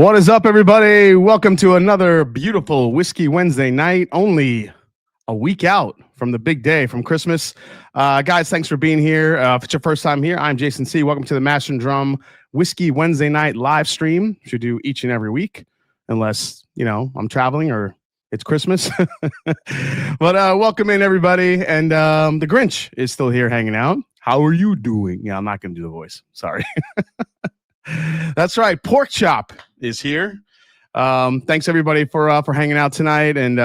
What is up, everybody? Welcome to another beautiful Whiskey Wednesday night, only a week out from the big day, from Christmas. Guys, thanks for being here. If it's your first time here, I'm Jason C. Welcome to the Mash and Drum Whiskey Wednesday night live stream, which we do each and every week, unless, I'm traveling or it's Christmas. But welcome in, everybody. And the Grinch is still here hanging out. How are you doing? Yeah, I'm not going to do the voice. Sorry. That's right. Pork Chop is here. Thanks everybody for hanging out tonight, and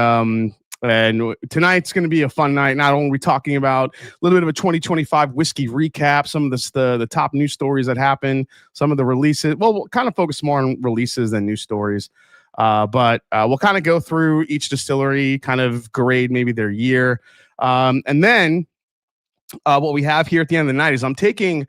tonight's going to be a fun night. Not only are we talking about a little bit of a 2025 whiskey recap, some of the top news stories that happened, some of the releases. Well, we'll kind of focus more on releases than news stories, but we'll kind of go through each distillery, kind of grade maybe their year, and then what we have here at the end of the night is I'm taking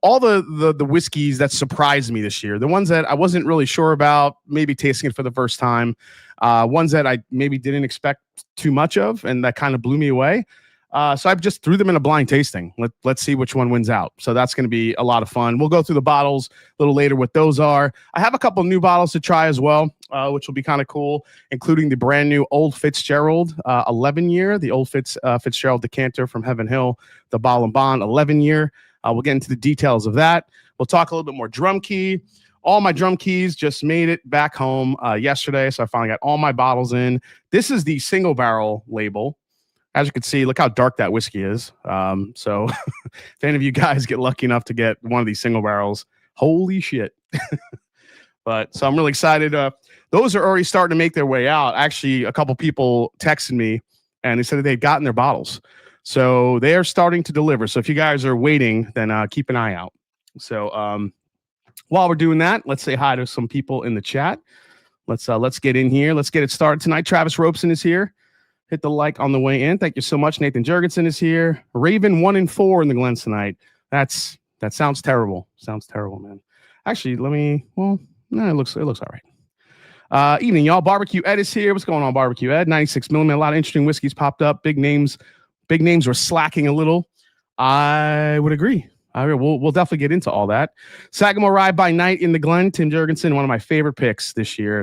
all the whiskeys that surprised me this year, the ones that I wasn't really sure about, maybe tasting it for the first time, ones that I maybe didn't expect too much of and that kind of blew me away. So I just threw them in a blind tasting. Let's see which one wins out. So that's going to be a lot of fun. We'll go through the bottles a little later, what those are. I have a couple new bottles to try as well, which will be kind of cool, including the brand new Old Fitzgerald 11-year, the Old Fitzgerald decanter from Heaven Hill, the Bottle and Bond 11-year. We'll get into the details of that. We'll talk a little bit more drum key. All my drum keys just made it back home yesterday, so I finally got all my bottles in. This is the single barrel label. As you can see, look how dark that whiskey is. So if any of you guys get lucky enough to get one of these single barrels, holy shit. So I'm really excited. Those are already starting to make their way out. Actually, a couple people texted me, and they said that they'd gotten their bottles. So they are starting to deliver. So if you guys are waiting, then keep an eye out. So while we're doing that, let's say hi to some people in the chat. Let's get in here. Let's get it started tonight. Travis Robeson is here. Hit the like on the way in. Thank you so much. Nathan Jurgensen is here. Raven 1-4 in the Glens tonight. That sounds terrible. Sounds terrible, man. Actually, it looks all right. Evening, y'all. Barbecue Ed is here. What's going on, Barbecue Ed? 96mm. A lot of interesting whiskeys popped up. Big names were slacking a little. I would agree. We'll definitely get into all that. Sagamore Rye by Night in the Glen. Tim Jurgensen, one of my favorite picks this year.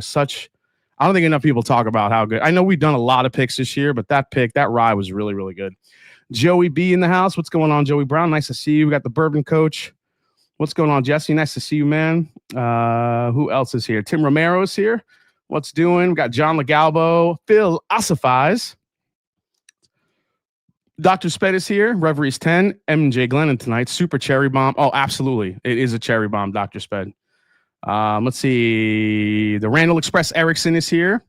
I don't think enough people talk about how good. I know we've done a lot of picks this year, but that rye was really, really good. Joey B in the house. What's going on, Joey Brown? Nice to see you. We got the Bourbon Coach. What's going on, Jesse? Nice to see you, man. Who else is here? Tim Romero is here. What's doing? We got John Legalbo. Phil Ossifies. Dr. Sped is here. Reveries 10. MJ Glennon tonight. Super Cherry Bomb. Oh, absolutely. It is a cherry bomb, Dr. Sped. Let's see. The Randall Express Erickson is here.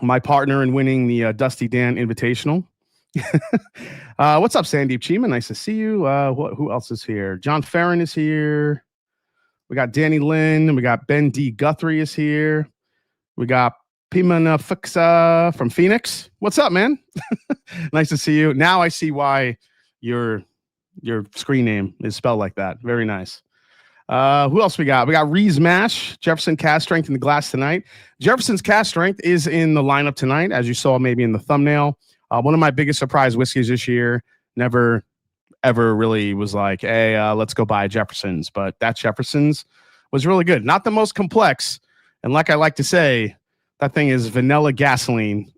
My partner in winning the Dusty Dan Invitational. What's up, Sandeep Chima? Nice to see you. Who else is here? John Farron is here. We got Danny Lynn. We got Ben D. Guthrie is here. We got Pimana Fixa from Phoenix. What's up, man? Nice to see you. Now I see why your screen name is spelled like that. Very nice. Who else we got? We got Rees Mash, Jefferson Cast Strength in the glass tonight. Jefferson's Cast Strength is in the lineup tonight, as you saw maybe in the thumbnail. One of my biggest surprise whiskeys this year. Never, ever really was like, hey, let's go buy Jefferson's. But that Jefferson's was really good. Not the most complex. And like I like to say, that thing is vanilla gasoline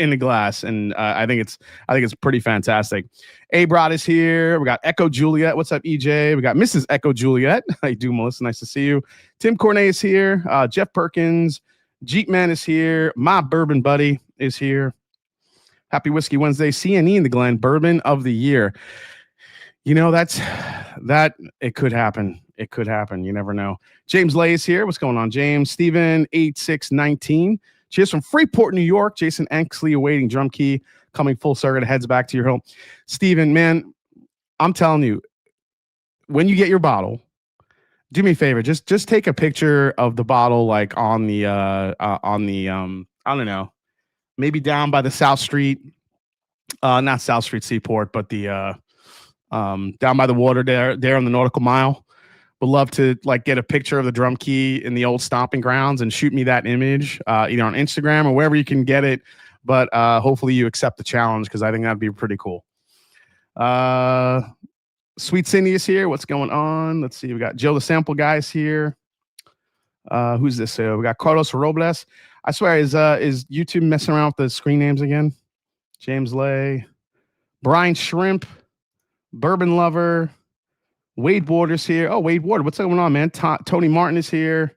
in the glass, and I think it's pretty fantastic. A-Brod is here. We got Echo Juliet. What's up, EJ? We got Mrs. Echo Juliet. How you doing, Melissa? Nice to see you. Tim Cornet is here. Jeff Perkins. Jeep Man is here. My Bourbon Buddy is here. Happy Whiskey Wednesday. CNE in the Glen. Bourbon of the Year. That it could happen. It could happen. You never know. James Lay is here. What's going on, James? Steven 8619. Cheers from Freeport, New York. Jason anxiously awaiting drum key. Coming full circuit. Heads back to your home. Steven, man, I'm telling you, when you get your bottle, do me a favor. Just take a picture of the bottle, like on the I don't know, maybe down by the South Street, not South Street Seaport, but the down by the water there on the Nautical Mile. Would love to get a picture of the drum key in the old stomping grounds and shoot me that image either on Instagram or wherever you can get it. But hopefully you accept the challenge, because I think that'd be pretty cool. Sweet Cindy is here. What's going on? Let's see. We got Joe the Sample Guys here. Who's this? We got Carlos Robles. I swear, is YouTube messing around with the screen names again? James Lay, Brian Shrimp, Bourbon Lover, Wade Waters here. Oh, Wade Water, what's going on, man? Tony Martin is here.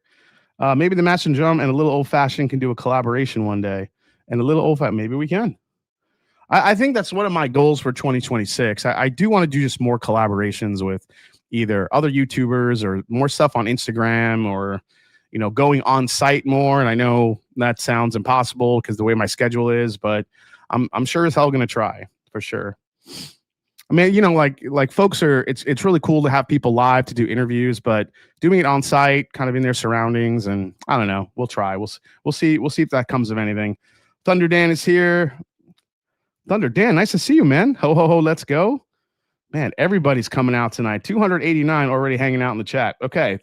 Maybe the Master and Drum and a little old fashioned can do a collaboration one day. And a little old fashioned, maybe we can. I think that's one of my goals for 2026. I do want to do just more collaborations with either other YouTubers or more stuff on Instagram, or going on site more. And I know that sounds impossible because the way my schedule is, but I'm sure as hell going to try for sure. I mean, like folks it's really cool to have people live to do interviews, but doing it on site, kind of in their surroundings, and I don't know, we'll try. We'll see if that comes of anything. Thunder Dan is here. Thunder Dan, nice to see you, man. Ho ho ho, let's go. Man, everybody's coming out tonight. 289 already hanging out in the chat. Okay.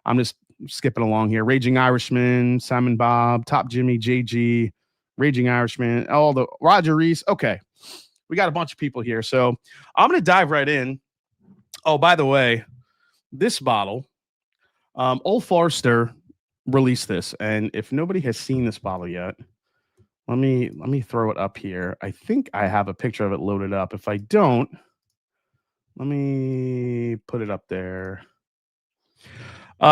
I'm just skipping along here. Raging Irishman, Simon Bob, Top Jimmy, JG, Raging Irishman, all the Roger Reese. Okay. We got a bunch of people here. So I'm going to dive right in. Oh, by the way, this bottle, Old Forester released this. And if nobody has seen this bottle yet, let me throw it up here. I think I have a picture of it loaded up. If I don't, let me put it up there.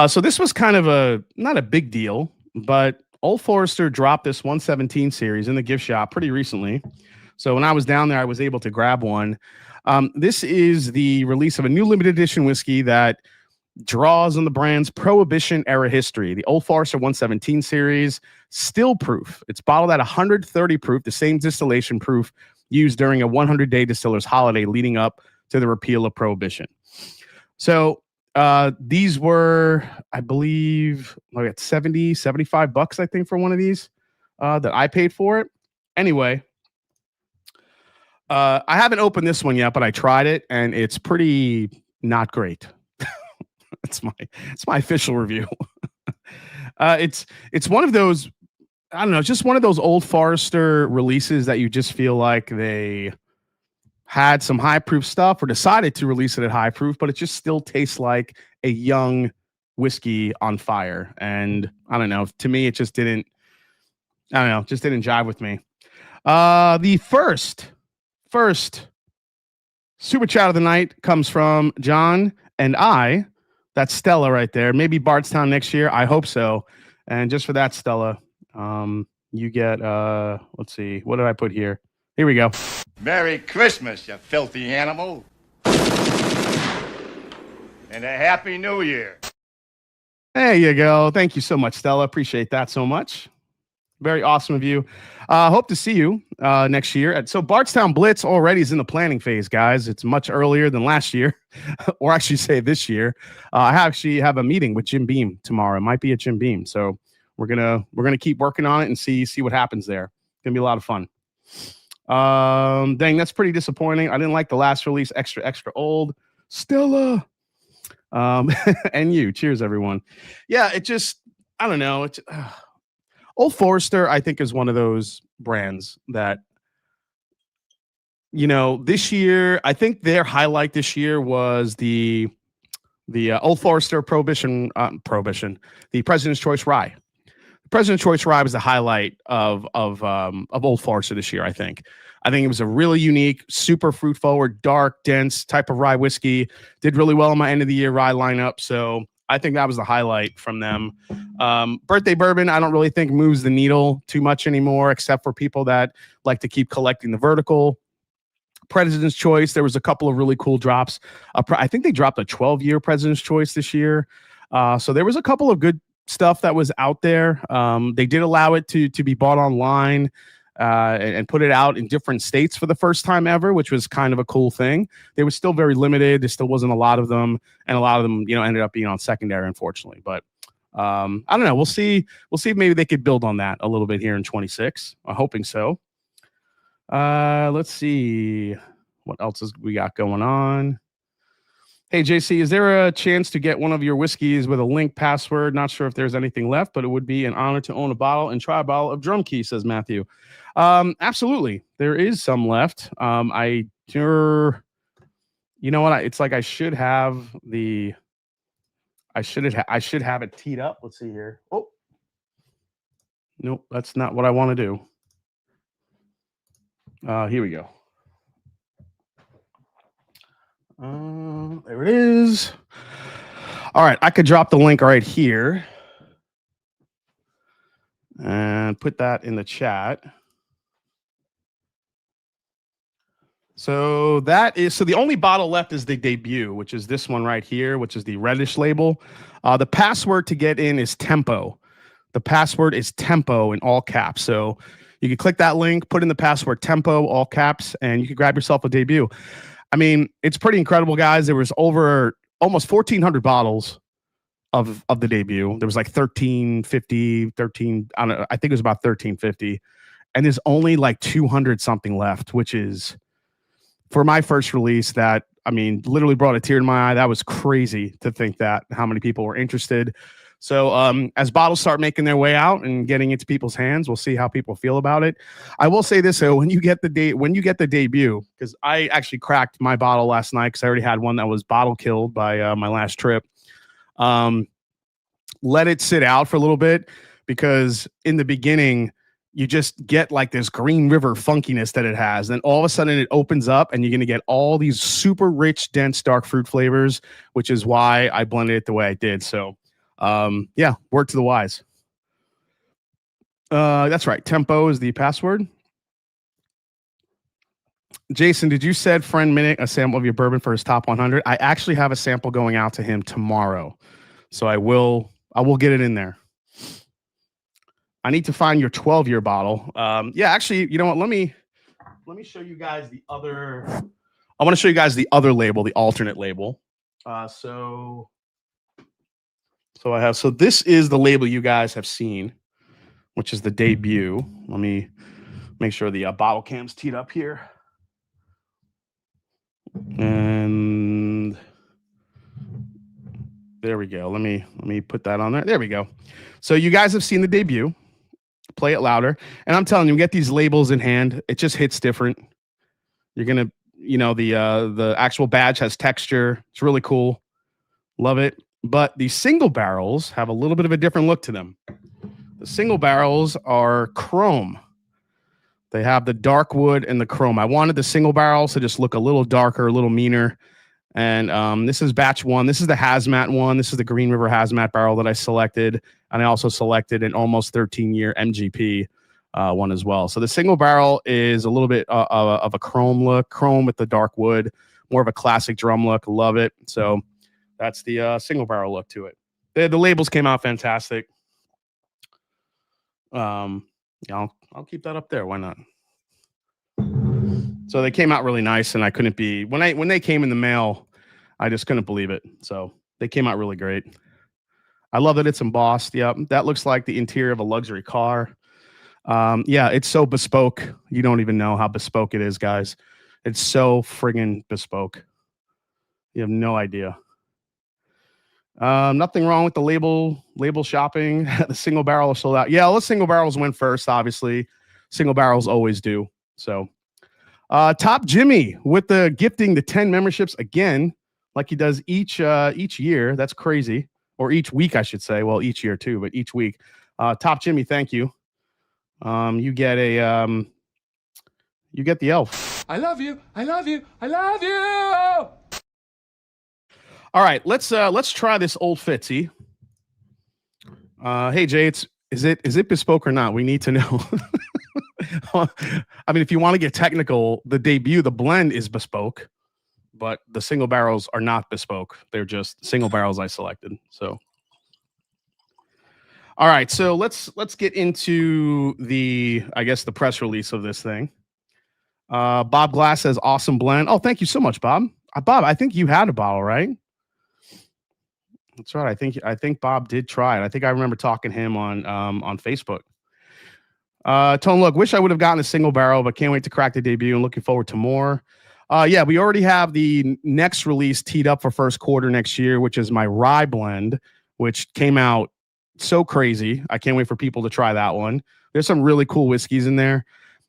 So this was kind of not a big deal, but Old Forester dropped this 117 series in the gift shop pretty recently. So when I was down there, I was able to grab one. This is the release of a new limited edition whiskey that draws on the brand's Prohibition era history. The Old Forester 117 series, still proof. It's bottled at 130 proof, the same distillation proof used during a 100-day distiller's holiday leading up to the repeal of Prohibition. So these were, I believe, like at 70, 75 bucks, I think, for one of these that I paid for it. Anyway, I haven't opened this one yet, but I tried it and it's pretty not great. It's my official review. It's one of those, I don't know, just one of those Old Forester releases that you just feel like they had some high proof stuff or decided to release it at high proof, but it just still tastes like a young whiskey on fire. And I don't know, to me, it just didn't jive with me. The first super chat of the night comes from John and I. That's Stella right there. Maybe Bardstown next year. I hope so. And just for that, Stella, you get, let's see, what did I put here? Here we go. Merry Christmas, you filthy animal. And a Happy New Year. There you go. Thank you so much, Stella. Appreciate that so much. Very awesome of you. Hope to see you next year. So Bardstown Blitz already is in the planning phase, guys. It's much earlier than last year, or actually say this year. I actually have a meeting with Jim Beam tomorrow. It might be at Jim Beam. So we're gonna keep working on it and see what happens there. It's gonna be a lot of fun. Dang, that's pretty disappointing. I didn't like the last release, extra old. Stella. And you. Cheers, everyone. Yeah, it just, I don't know. It's Old Forester, I think, is one of those brands that, this year, I think their highlight this year was the Old Forester Prohibition, the President's Choice Rye. The President's Choice Rye was the highlight of Old Forester this year, I think. I think it was a really unique, super fruit forward, dark, dense type of rye whiskey. Did really well in my end of the year rye lineup. So I think that was the highlight from them. Birthday bourbon, I don't really think moves the needle too much anymore, except for people that like to keep collecting the vertical. President's Choice, there was a couple of really cool drops. I think they dropped a 12-year President's Choice this year. So there was a couple of good stuff that was out there. They did allow it to be bought online and put it out in different states for the first time ever, which was kind of a cool thing. They were still very limited. There still wasn't a lot of them, and a lot of them, ended up being on secondary, unfortunately. But I don't know. We'll see. We'll see if maybe they could build on that a little bit here in 26. I'm hoping so. Let's see what else we got going on. Hey, JC, is there a chance to get one of your whiskeys with a link password? Not sure if there's anything left, but it would be an honor to own a bottle and try a bottle of Drum Key, says Matthew. Absolutely. There is some left. You know what? It's like I should have I should have it teed up. Let's see here. Oh, nope, that's not what I want to do. Here we go. There it is. All right, I could drop the link right here and put that in the chat. So the only bottle left is the debut, which is this one right here, which is the reddish label. The password to get in is Tempo. The password is Tempo in all caps. So you can click that link, put in the password Tempo, all caps, and you can grab yourself a debut. I mean, it's pretty incredible, guys. There was over almost 1,400 bottles of the debut. There was like 1350, I don't know, I think it was about 1350. And there's only like 200 something left, which is, for my first release, that, I mean, literally brought a tear to my eye. That was crazy to think that how many people were interested. So as bottles start making their way out and getting into people's hands, we'll see how people feel about it. I will say this though, when you get the debut, because I actually cracked my bottle last night because I already had one that was bottle killed by my last trip. Let it sit out for a little bit, because in the beginning you just get like this Green River funkiness that it has. Then all of a sudden it opens up and you're going to get all these super rich, dense, dark fruit flavors, which is why I blended it the way I did. So yeah, word to the wise. That's right. Tempo is the password. Jason, did you send friend Minnick a sample of your bourbon for his top 100? I actually have a sample going out to him tomorrow. So I will get it in there. I need to find your 12-year bottle. Yeah, actually, you know what? Let me show you guys the other. I want to show you guys the other label, the alternate label. So I have. So this is the label you guys have seen, which is the debut. Let me make sure the bottle cam's teed up here. And there we go. Let me put that on there. There we go. So you guys have seen the debut. Play it louder. And I'm telling you, get these labels in hand. It just hits different. You're going to, the actual badge has texture. It's really cool. Love it. But the single barrels have a little bit of a different look to them. The single barrels are chrome. They have the dark wood and the chrome. I wanted the single barrels to just look a little darker, a little meaner. And this is batch one. This is the hazmat one. This is the Green River hazmat barrel that I selected. And I also selected an almost 13-year MGP one as well. So the single barrel is a little bit of a chrome look, chrome with the dark wood, more of a classic drum look. Love it. So that's the single barrel look to it. The labels came out fantastic. Yeah, I'll keep that up there. Why not? So they came out really nice, and I couldn't be when they came in the mail, I just couldn't believe it. So they came out really great. I love that it's embossed. Yeah, that looks like the interior of a luxury car. Yeah, it's so bespoke. You don't even know how bespoke it is, guys. It's so friggin' bespoke. You have no idea. Nothing wrong with the label shopping. The single barrel is sold out. Yeah, all the single barrels went first, obviously. Single barrels always do. So Top Jimmy with the gifting the 10 memberships again, like he does each year. That's crazy. Or each week, I should say. Well, each year too, but each week. Top Jimmy, thank you. You get the elf. I love you. I love you. I love you. All right, let's try this Old Fitzy. Hey Jay, is it bespoke or not? We need to know. I mean, if you want to get technical, the blend is bespoke, but the single barrels are not bespoke. They're just single barrels I selected. So, all right, so let's get into the press release of this thing. Bob Glass says awesome blend. Oh, thank you so much, Bob. Bob, I think you had a bottle, right? That's right. I think Bob did try it. I think I remember talking to him on Facebook. Tone, look, wish I would have gotten a single barrel, but can't wait to crack the debut and looking forward to more. Yeah, we already have the next release teed up for first quarter next year, which is my rye blend, which came out so crazy. I can't wait for people to try that one. There's some really cool whiskeys in there.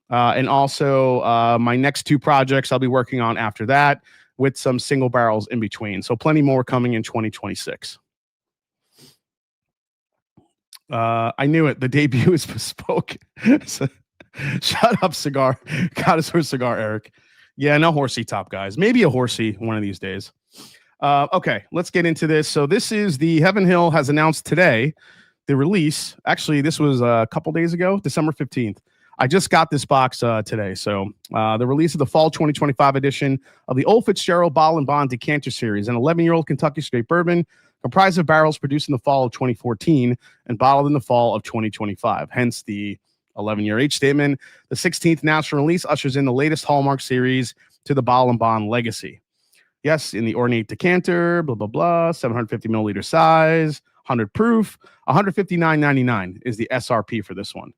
And also my next two projects I'll be working on after that, with some single barrels in between. So plenty more coming in 2026. I knew it. The debut is bespoke. So, shut up, cigar. Got us for a cigar, Eric. Yeah, no horsey top, guys. Maybe a horsey one of these days. Okay, let's get into this. So this is the Heaven Hill has announced today the release. Actually, this was a couple days ago, December 15th. I just got this box today. So the release of the fall 2025 edition of the Old Fitzgerald Bottle and Bond Decanter Series, an 11-year-old Kentucky straight bourbon comprised of barrels produced in the fall of 2014 and bottled in the fall of 2025. Hence the 11-year age statement. The 16th national release ushers in the latest Hallmark series to the Bottle and Bond legacy. Yes, in the ornate decanter, blah, blah, blah, 750 milliliter size, 100 proof, $159.99 is the SRP for this one.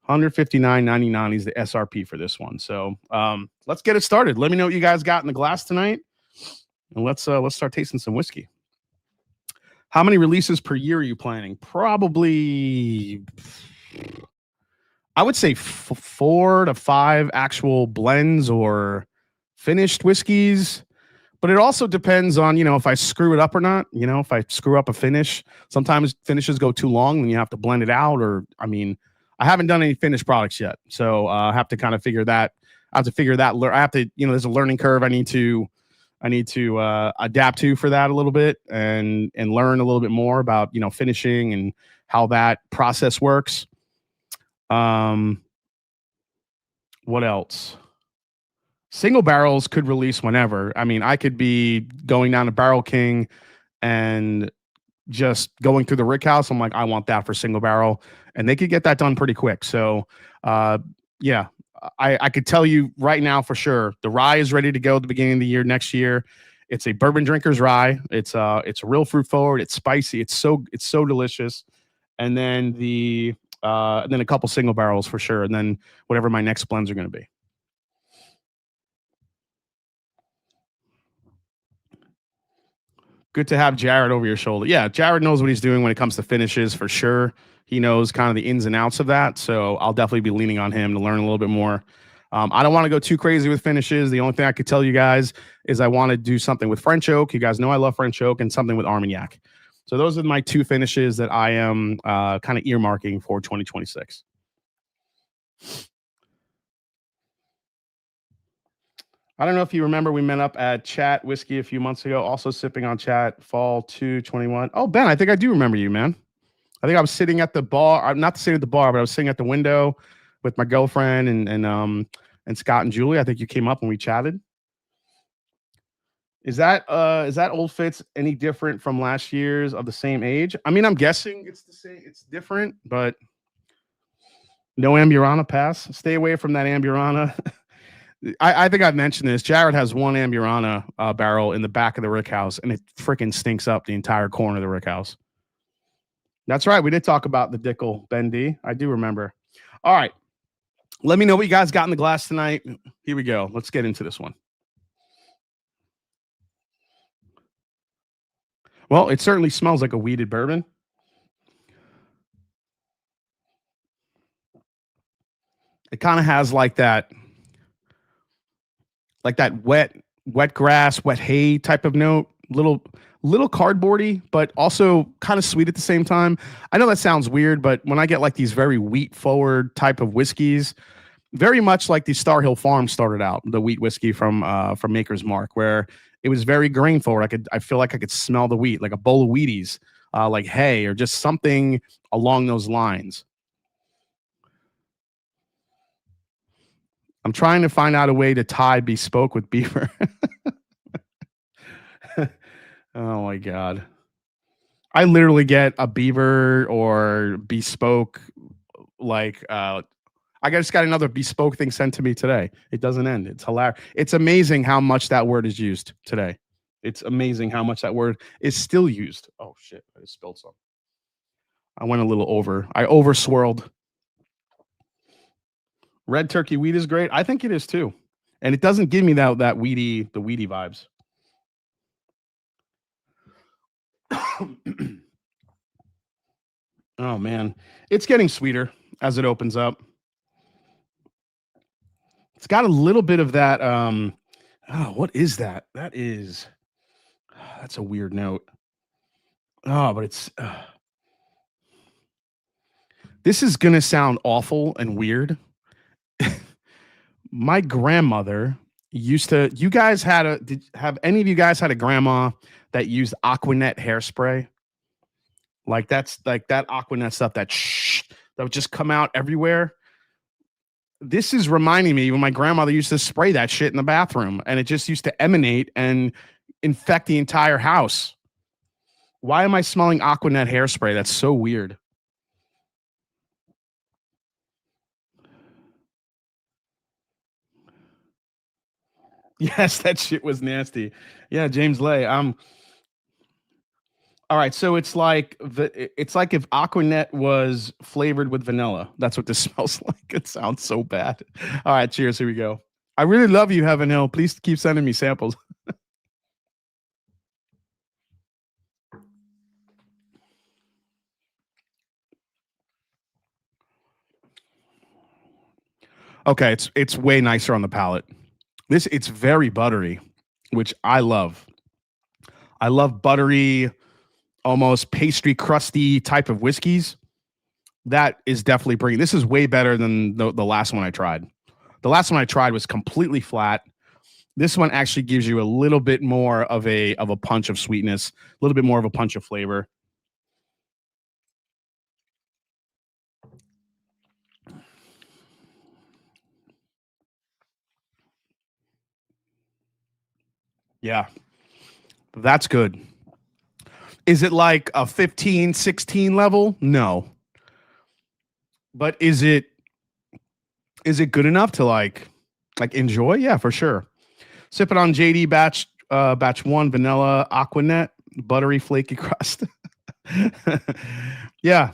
$159.99 is the SRP for this one. So let's get it started. Let me know what you guys got in the glass tonight, and let's start tasting some whiskey. How many releases per year are you planning? Probably, I would say 4 to 5 actual blends or finished whiskeys. But it also depends on, if I screw it up or not. If I screw up a finish, sometimes finishes go too long and you have to blend it out. I haven't done any finished products yet. So I have to kind of figure that. I have to, there's a learning curve I need to adapt to for that a little bit and learn a little bit more about, finishing and how that process works. What else? Single barrels could release whenever. I could be going down to Barrel King and just going through the rick house. I'm like, I want that for single barrel, and they could get that done pretty quick. So, yeah, I could tell you right now for sure, the rye is ready to go at the beginning of the year next year. It's a bourbon drinker's rye. It's real fruit forward. It's spicy. It's so delicious. And then a couple single barrels for sure. And then whatever my next blends are going to be. Good to have Jared over your shoulder. Yeah, Jared knows what he's doing when it comes to finishes for sure. He knows kind of the ins and outs of that. So I'll definitely be leaning on him to learn a little bit more. I don't want to go too crazy with finishes. The only thing I could tell you guys is I want to do something with French oak. You guys know I love French oak, and something with Armagnac. So those are my 2 finishes that I am kind of earmarking for 2026. I don't know if you remember, we met up at Chat Whiskey a few months ago, also sipping on Chat fall 2021. Oh, Ben, I think I do remember you, man. I think I was sitting at the bar. I'm not sitting at the bar, but I was sitting at the window with my girlfriend and Scott and Julie. I think you came up and we chatted. Is that Old Fitz any different from last year's of the same age? I'm guessing it's the same. It's different, but no Amburana pass. Stay away from that Amburana. I think I've mentioned this. Jared has one Amburana barrel in the back of the rick house, and it freaking stinks up the entire corner of the rick house. That's right. We did talk about the Dickel, Ben D. I do remember. All right. Let me know what you guys got in the glass tonight. Here we go. Let's get into this one. Well, it certainly smells like a wheated bourbon. It kind of has like that wet grass, wet hay type of note. Little cardboardy, but also kind of sweet at the same time. I know that sounds weird, but when I get like these very wheat forward type of whiskeys, very much like the Star Hill Farm started out, the wheat whiskey from Maker's Mark, where it was very grain forward. I feel like I could smell the wheat, like a bowl of Wheaties, like hay or just something along those lines. I'm trying to find out a way to tie bespoke with beaver. Oh my God. I literally get a beaver or bespoke, like I just got another bespoke thing sent to me today. It doesn't end. It's hilarious. It's amazing how much that word is used today. It's amazing how much that word is still used. Oh shit, I just spilled some. I went a little over. I over swirled. Red turkey wheat is great. I think it is too. And it doesn't give me the weedy vibes. Oh man, it's getting sweeter as it opens up. It's got a little bit of that. What is that? That's a weird note. Oh, but it's This is going to sound awful and weird. My grandmother used to, you guys had have any of you guys had a grandma that used Aquanet hairspray? Like that's like that Aquanet stuff that would just come out everywhere. This is reminding me when my grandmother used to spray that shit in the bathroom and it just used to emanate and infect the entire house. Why am I smelling Aquanet hairspray? That's so weird. Yes, that shit was nasty. Yeah, James Lay. All right, so it's like if Aquanet was flavored with vanilla. That's what this smells like. It sounds so bad. All right, cheers. Here we go. I really love you, Heaven Hill. Please keep sending me samples. Okay, it's way nicer on the palate. It's very buttery, which I love. I love buttery, almost pastry crusty type of whiskeys. That is definitely bringing. This is way better than the last one I tried. The last one I tried was completely flat. This one actually gives you a little bit more of a punch of sweetness, a little bit more of a punch of flavor. Yeah, that's good. Is it like a 15, 16 level? No. But is it good enough to like enjoy? Yeah, for sure. Sipping on JD batch 1 vanilla Aquanet buttery flaky crust. Yeah.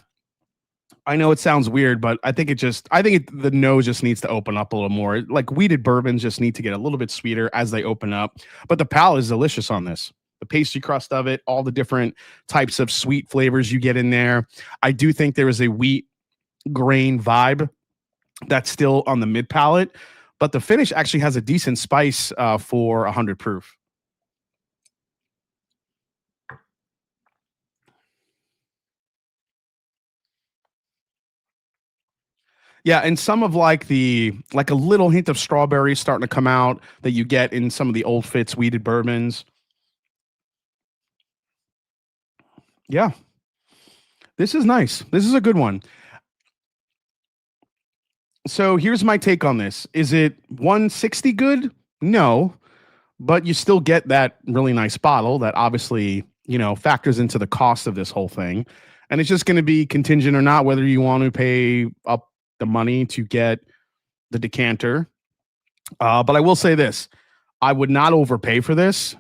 I know it sounds weird, but the nose just needs to open up a little more. Like wheated bourbons just need to get a little bit sweeter as they open up. But the palate is delicious on this. The pastry crust of it, all the different types of sweet flavors you get in there. I do think there is a wheat grain vibe that's still on the mid palate, but the finish actually has a decent spice for 100 proof. Yeah, and some of like a little hint of strawberry starting to come out that you get in some of the old Fitz wheated bourbons. Yeah, this is nice. This is a good one. So here's my take on this. Is it 160 good? No, but you still get that really nice bottle that obviously, factors into the cost of this whole thing. And it's just going to be contingent or not whether you want to pay up the money to get the decanter. But I will say this. I would not overpay for this,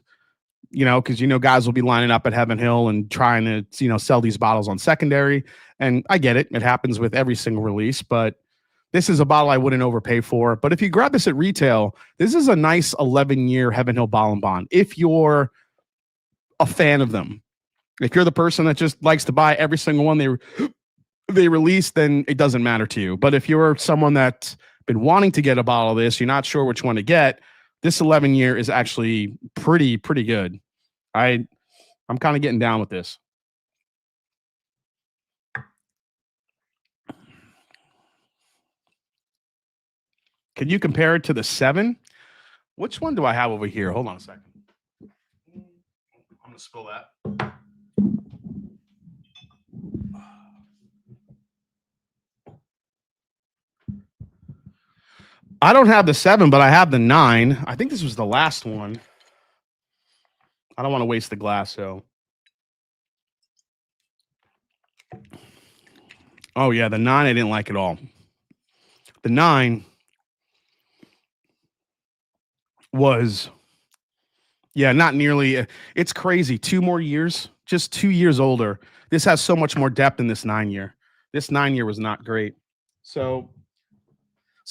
because guys will be lining up at Heaven Hill and trying to, sell these bottles on secondary. And I get it. It happens with every single release, but this is a bottle I wouldn't overpay for. But if you grab this at retail, this is a nice 11-year Heaven Hill Bottle and Bond. If you're a fan of them, if you're the person that just likes to buy every single one they release, then it doesn't matter to you. But if you're someone that's been wanting to get a bottle of this, you're not sure which one to get, this 11-year is actually pretty good. I'm kind of getting down with this. Can you compare it to the 7? Which one do I have over here? Hold on a second. I'm going to spill that. I don't have the 7, but I have the 9. I think this was the last one. I don't want to waste the glass, so. Oh, yeah, the 9 I didn't like at all. The 9 was, not nearly. It's crazy. 2 more years, just 2 years older. This has so much more depth in this 9-year. This 9-year was not great. So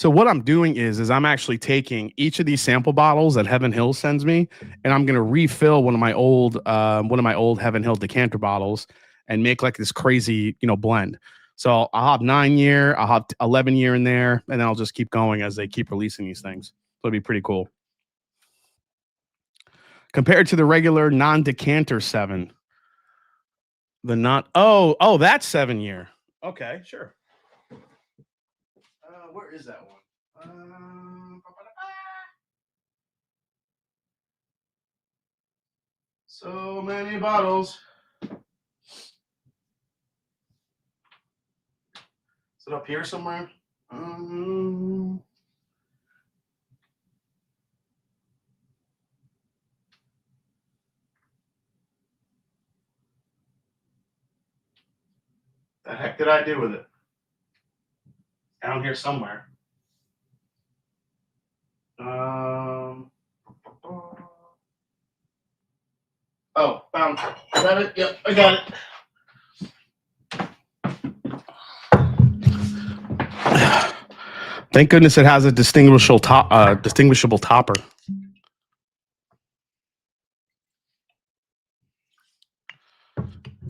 what I'm doing is I'm actually taking each of these sample bottles that Heaven Hill sends me, and I'm going to refill one of my old Heaven Hill decanter bottles and make like this crazy, blend. So I'll have 9-year, I'll have 11-year in there, and then I'll just keep going as they keep releasing these things. So it'll be pretty cool. Compared to the regular non-decanter 7, that's 7-year. Okay, sure. Where is that one? So many bottles. Is it up here somewhere? The heck did I do with it? Down here somewhere. Oh, found it. Is that it? Yep, I got it. Thank goodness it has a distinguishable topper.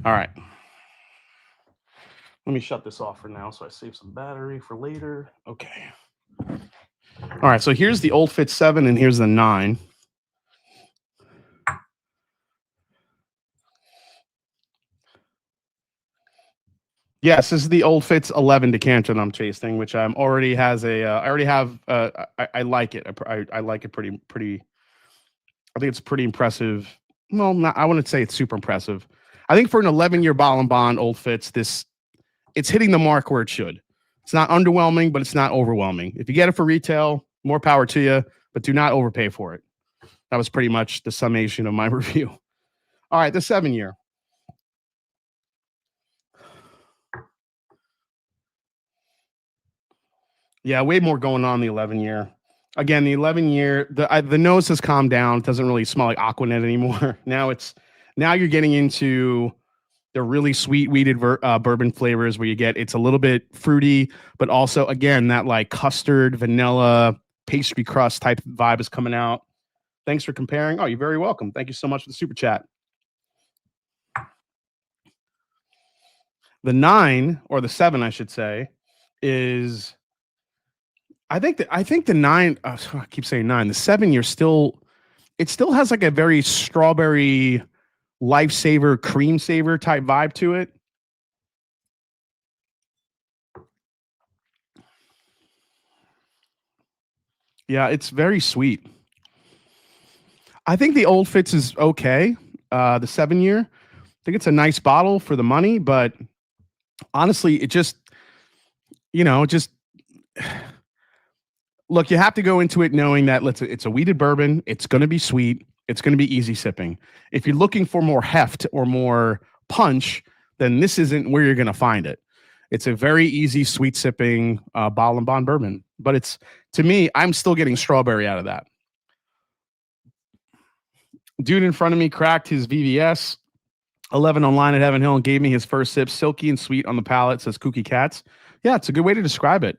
All right. Let me shut this off for now so I save some battery for later. Okay. All right, so here's the old Fitz 7 and here's the 9. Yes, this is the old Fitz 11 decanter that I'm tasting, which already has a. I already have. I like it. I like it pretty. I think it's pretty impressive. Well, I wouldn't say it's super impressive. I think for an 11-year bottle and bond old Fitz, it's hitting the mark where it should. It's not underwhelming, but it's not overwhelming. If you get it for retail, more power to you, but do not overpay for it. That was pretty much the summation of my review. All right, the 7-year. Yeah, way more going on the 11-year. Again, the 11-year, the nose has calmed down. It doesn't really smell like Aquanet anymore. Now you're getting into the really sweet weeded bourbon flavors where it's a little bit fruity, but also again that like custard, vanilla, pastry crust type vibe is coming out. Thanks for comparing. Oh, you're very welcome. Thank you so much for the super chat. The 9 or the 7, I should say, is. I think the 9. I keep saying 9. The 7-year still has like a very strawberry, lifesaver, cream saver type vibe to it. Yeah, it's very sweet. I think the old Fitz is okay. The 7-year, I think it's a nice bottle for the money, but honestly, it just. Look, you have to go into it knowing that it's a weeded bourbon. It's going to be sweet. It's going to be easy sipping. If you're looking for more heft or more punch, then this isn't where you're going to find it. It's a very easy, sweet sipping bottle and bond bourbon. But to me, I'm still getting strawberry out of that. Dude in front of me cracked his VVS 11 online at Heaven Hill and gave me his first sip. Silky and sweet on the palate, says Kooky Cats. Yeah, it's a good way to describe it.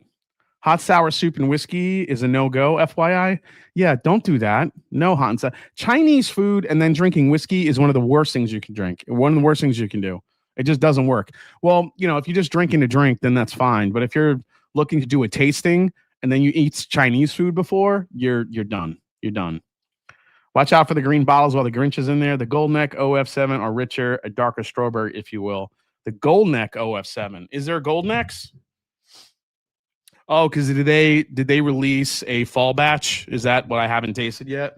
Hot sour soup and whiskey is a no-go, FYI. Yeah, don't do that. No hot and sour. Chinese food and then drinking whiskey is one of the worst things you can drink. One of the worst things you can do. It just doesn't work. Well, if you're just drinking to drink, then that's fine. But if you're looking to do a tasting and then you eat Chinese food before, you're done. You're done. Watch out for the green bottles while the Grinch is in there. The Gold Neck OF7 are richer, a darker strawberry, if you will. The Gold Neck OF7. Is there a Gold Necks? Oh, because did they release a fall batch? Is that what I haven't tasted yet?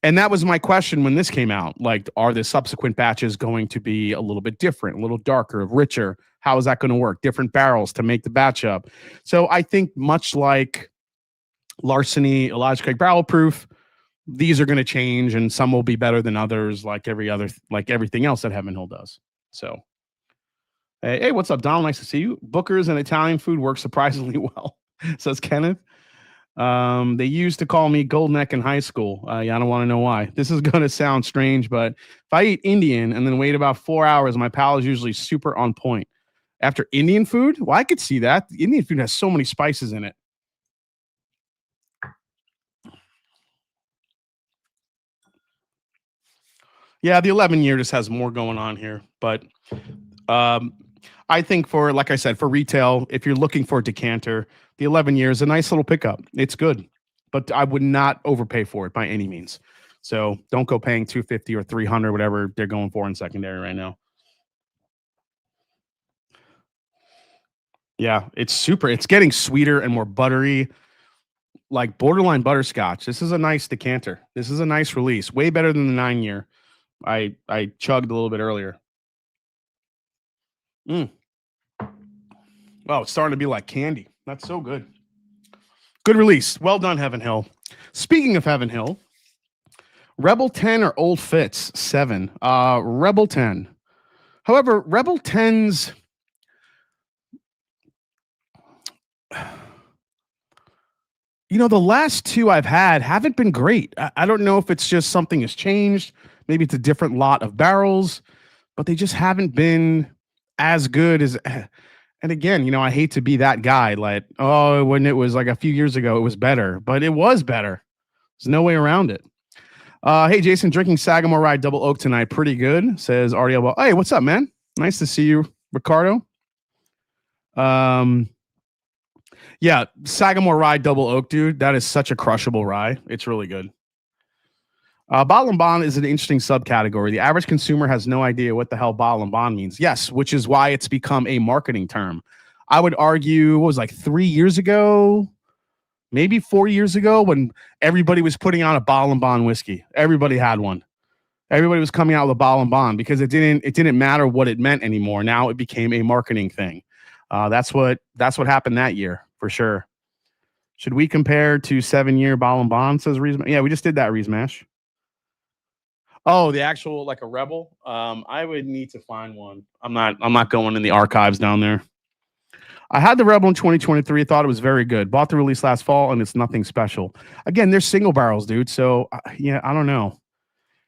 And that was my question when this came out. Like, are the subsequent batches going to be a little bit different, a little darker, richer? How is that going to work? Different barrels to make the batch up. So I think much like Larceny, Elijah Craig Barrel Proof, these are going to change, and some will be better than others, like everything else that Heaven Hill does. So. Hey, what's up, Donald? Nice to see you. Booker's and Italian food works surprisingly well, says Kenneth. They used to call me Gold Neck in high school. I don't want to know why. This is going to sound strange, but if I eat Indian and then wait about 4 hours, my palate is usually super on point. After Indian food? Well, I could see that. Indian food has so many spices in it. Yeah, the 11-year just has more going on here, but I think like I said, for retail, if you're looking for a decanter, the 11-year is a nice little pickup. It's good, but I would not overpay for it by any means. So don't go paying $250 or $300, whatever they're going for in secondary right now. Yeah, it's getting sweeter and more buttery, like borderline butterscotch. This is a nice decanter. This is a nice release. Way better than the 9 year. I chugged a little bit earlier. Mm. Oh, it's starting to be like candy. That's so good. Good release. Well done, Heaven Hill. Speaking of Heaven Hill, Rebel 10 or Old Fitz 7? Rebel 10. However, Rebel 10's the last two I've had haven't been great. I don't know if it's just something has changed. Maybe it's a different lot of barrels, but they just haven't been as good as. And again, I hate to be that guy. Like, oh, when it was like a few years ago, it was better, but it was better. There's no way around it. Hey, Jason, drinking Sagamore Rye Double Oak tonight. Pretty good, says RDL. Hey, what's up, man? Nice to see you, Ricardo. Yeah, Sagamore Rye Double Oak, dude. That is such a crushable rye. It's really good. Bottle and bond is an interesting subcategory. The average consumer has no idea what the hell bottle and bond means. Yes, which is why it's become a marketing term. I would argue, what was like 3 years ago, maybe 4 years ago, when everybody was putting out a bottle and bond whiskey. Everybody had one. Everybody was coming out with a bottle and bond because it didn't matter what it meant anymore. Now it became a marketing thing. That's what happened that year for sure. Should we compare to 7-year bottle and bond? Says Reese. Yeah, we just did that, Reese Mash. Oh, the actual like a Rebel. I would need to find one. I'm not going in the archives down there. I had the Rebel in 2023. Thought it was very good. Bought the release last fall, and it's nothing special. Again, they're single barrels, dude. So yeah, I don't know.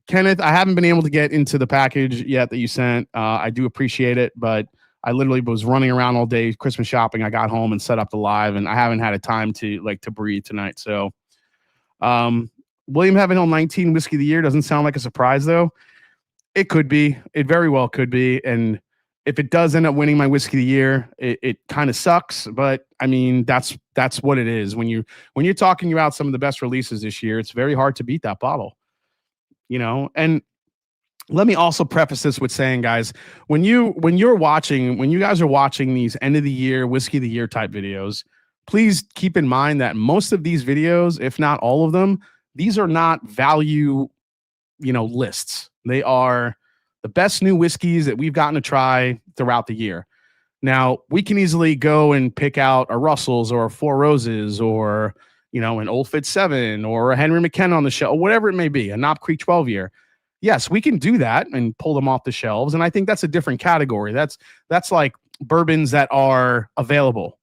Kenneth, I haven't been able to get into the package yet that you sent. I do appreciate it, but I literally was running around all day Christmas shopping. I got home and set up the live, and I haven't had a time to breathe tonight. So, William Heaven Hill 19 Whiskey of the Year doesn't sound like a surprise, though. It could be. It very well could be. And if it does end up winning my Whiskey of the Year, it kind of sucks. But I mean, that's what it is. When you're talking about some of the best releases this year, it's very hard to beat that bottle. And let me also preface this with saying, guys, when you guys are watching these end of the year Whiskey of the Year type videos, please keep in mind that most of these videos, if not all of them, these are not value, lists. They are the best new whiskeys that we've gotten to try throughout the year. Now, we can easily go and pick out a Russell's or a Four Roses or, an Old Fitz 7 or a Henry McKenna on the shelf, or whatever it may be, a Knob Creek 12-year. Yes, we can do that and pull them off the shelves. And I think that's a different category. That's like bourbons that are available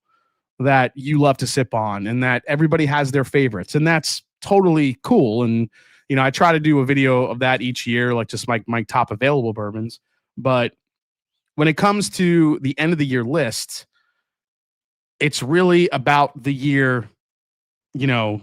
that you love to sip on and that everybody has their favorites. And that's totally cool. And, I try to do a video of that each year, like just my top available bourbons. But when it comes to the end of the year list, it's really about the year, the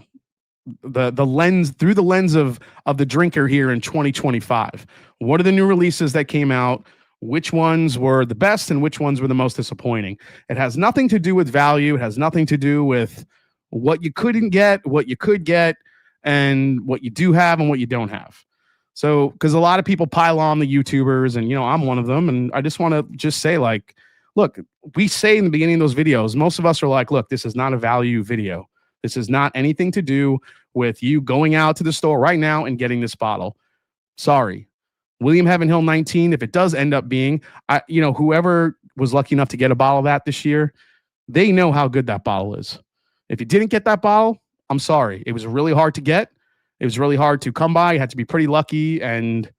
lens through the lens of the drinker here in 2025. What are the new releases that came out? Which ones were the best and which ones were the most disappointing? It has nothing to do with value. It has nothing to do with what you couldn't get, what you could get, and what you do have and what you don't have. So, because a lot of people pile on the YouTubers, and I'm one of them, and I just want to just say, like, look, we say in the beginning of those videos, most of us are like, look, this is not a value video. This is not anything to do with you going out to the store right now and getting this bottle. Sorry. William Heaven Hill 19, if it does end up being, whoever was lucky enough to get a bottle of that this year, they know how good that bottle is. If you didn't get that bottle, I'm sorry. It was really hard to get. It was really hard to come by. You had to be pretty lucky. And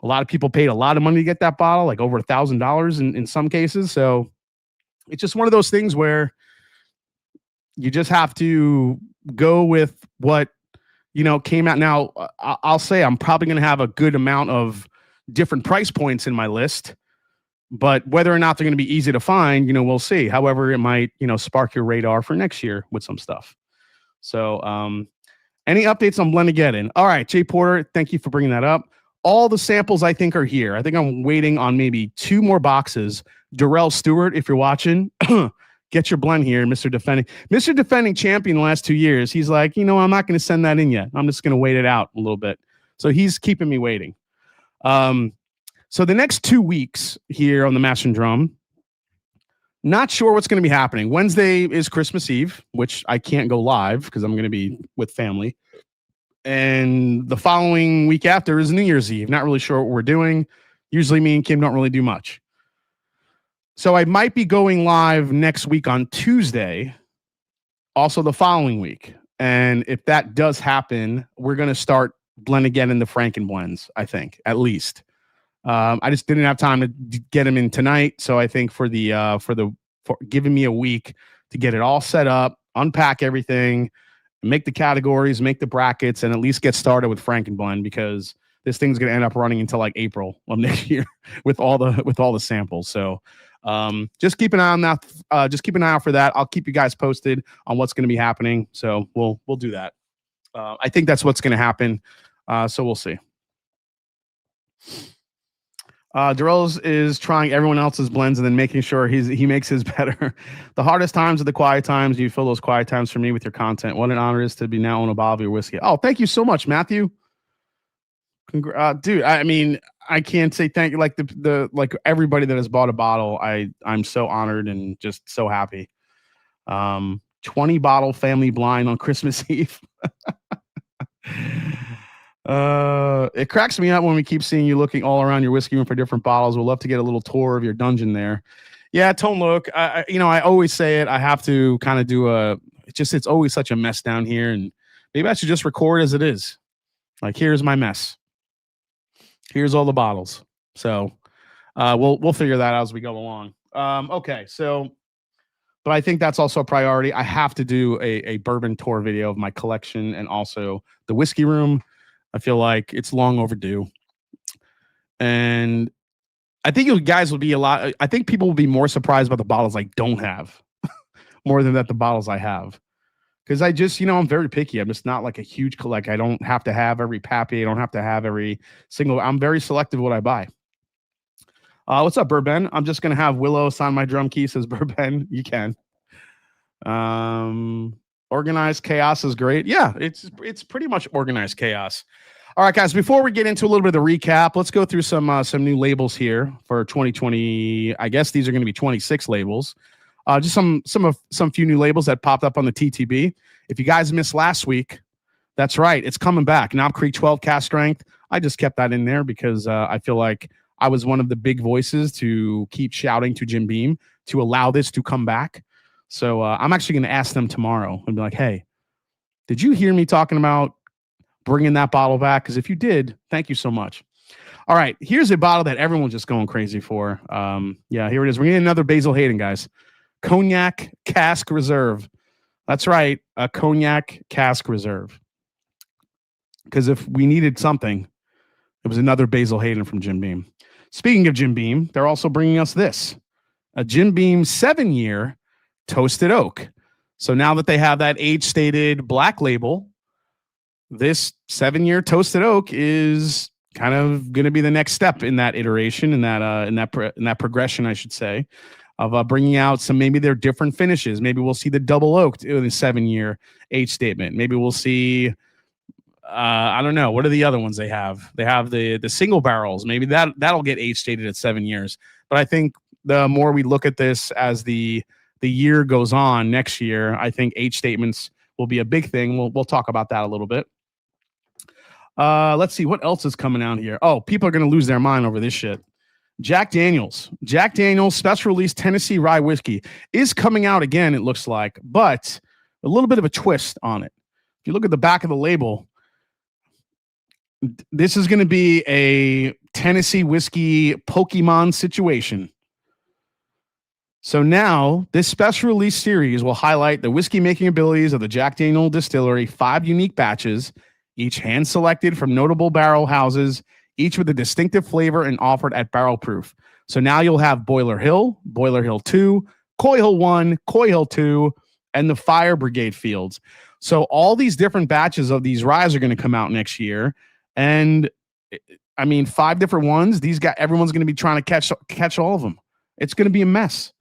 a lot of people paid a lot of money to get that bottle, like over $1,000 in some cases. So it's just one of those things where you just have to go with what, came out. Now, I'll say I'm probably going to have a good amount of different price points in my list, but whether or not they're going to be easy to find, we'll see. However, it might, spark your radar for next year with some stuff. So, any updates on Blendageddon? All right, Jay Porter, thank you for bringing that up. All the samples I think are here. I think I'm waiting on maybe 2 more boxes. Darrell Stewart, if you're watching, get your blend here, Mr. Defending champion the last 2 years. He's like, I'm not going to send that in yet. I'm just going to wait it out a little bit. So he's keeping me waiting. So the next 2 weeks here on the Mash and Drum, Not sure what's going to be happening. Wednesday is Christmas Eve, which I can't go live because I'm going to be with family. And the following week after is New Year's Eve. Not really sure what we're doing. Usually me and Kim don't really do much. So I might be going live next week on Tuesday, also the following week. And if that does happen, we're going to start blend again in the Franken blends, I think, at least. I just didn't have time to get them in tonight. So I think for giving me a week to get it all set up, unpack everything, make the categories, make the brackets, and at least get started with Frankenblend, because this thing's going to end up running until like April of next year with all the samples. So just keep an eye on that. Just keep an eye out for that. I'll keep you guys posted on what's going to be happening. So we'll do that. I think that's what's going to happen. So we'll see. Darrell's is trying everyone else's blends and then making sure he makes his better. The hardest times are the quiet times. You fill those quiet times for me with your content. What an honor it is to be now on a bottle of your whiskey. Oh, thank you so much, Matthew. Dude, I mean, I can't say thank you. Like like everybody that has bought a bottle, I'm so honored and just so happy. 20 bottle family blind on Christmas Eve. It cracks me up when we keep seeing you looking all around your whiskey room for different bottles. We'd love to get a little tour of your dungeon there. Yeah, Tone Look. I always say it. I have to kind of do it's always such a mess down here, and maybe I should just record as it is. Like, here's my mess. Here's all the bottles. So we'll figure that out as we go along. Okay, so but I think that's also a priority. I have to do a bourbon tour video of my collection and also the whiskey room. I feel like it's long overdue. And I think you guys will be I think people will be more surprised about the bottles I don't have more than that the bottles I have. Because I just, I'm very picky. I'm just not like a huge collect. I don't have to have every Pappy. I don't have to have every single. I'm very selective what I buy. What's up, Bourbon? I'm just going to have Willow sign my drum key, says Bourbon. You can. Organized chaos is great. Yeah, it's pretty much organized chaos. All right, guys, before we get into a little bit of the recap, let's go through some new labels here for 2020. I guess these are going to be 26 labels. Just some few new labels that popped up on the TTB. If you guys missed last week, that's right, it's coming back. Knob Creek 12 cast strength. I just kept that in there because I feel like I was one of the big voices to keep shouting to Jim Beam to allow this to come back. So I'm actually going to ask them tomorrow and be like, hey, did you hear me talking about bringing that bottle back? Because if you did, thank you so much. All right, here's a bottle that everyone's just going crazy for. Yeah, here it is. We're getting another Basil Hayden, guys. Cognac Cask Reserve. That's right, a Cognac Cask Reserve. Because if we needed something, it was another Basil Hayden from Jim Beam. Speaking of Jim Beam, they're also bringing us this. A Jim Beam 7-year Toasted Oak. So now that they have that age-stated black label, this 7-year Toasted Oak is kind of going to be the next step in that iteration, in that progression, I should say, of bringing out some, maybe they're different finishes. Maybe we'll see the double oaked in the 7-year age statement. Maybe we'll see, I don't know, what are the other ones they have? They have the single barrels. Maybe that'll get age stated at 7 years. But I think the more we look at this as the year goes on next year, I think age statements will be a big thing. We'll talk about that a little bit. Let's see what else is coming out here. Oh, people are going to lose their mind over this shit. Jack Daniel's special release Tennessee rye whiskey is coming out again, it looks like, but a little bit of a twist on it. If you look at the back of the label, this is going to be a Tennessee whiskey Pokemon situation. So now this special release series will highlight the whiskey making abilities of the Jack Daniel Distillery, 5 unique batches, each hand selected from notable barrel houses, each with a distinctive flavor and offered at barrel proof. So now you'll have Boiler Hill 2, Coy Hill 1, Coy Hill 2, and the Fire Brigade Fields. So all these different batches of these ryes are going to come out next year. And I mean, 5 different ones. Everyone's going to be trying to catch all of them. It's going to be a mess.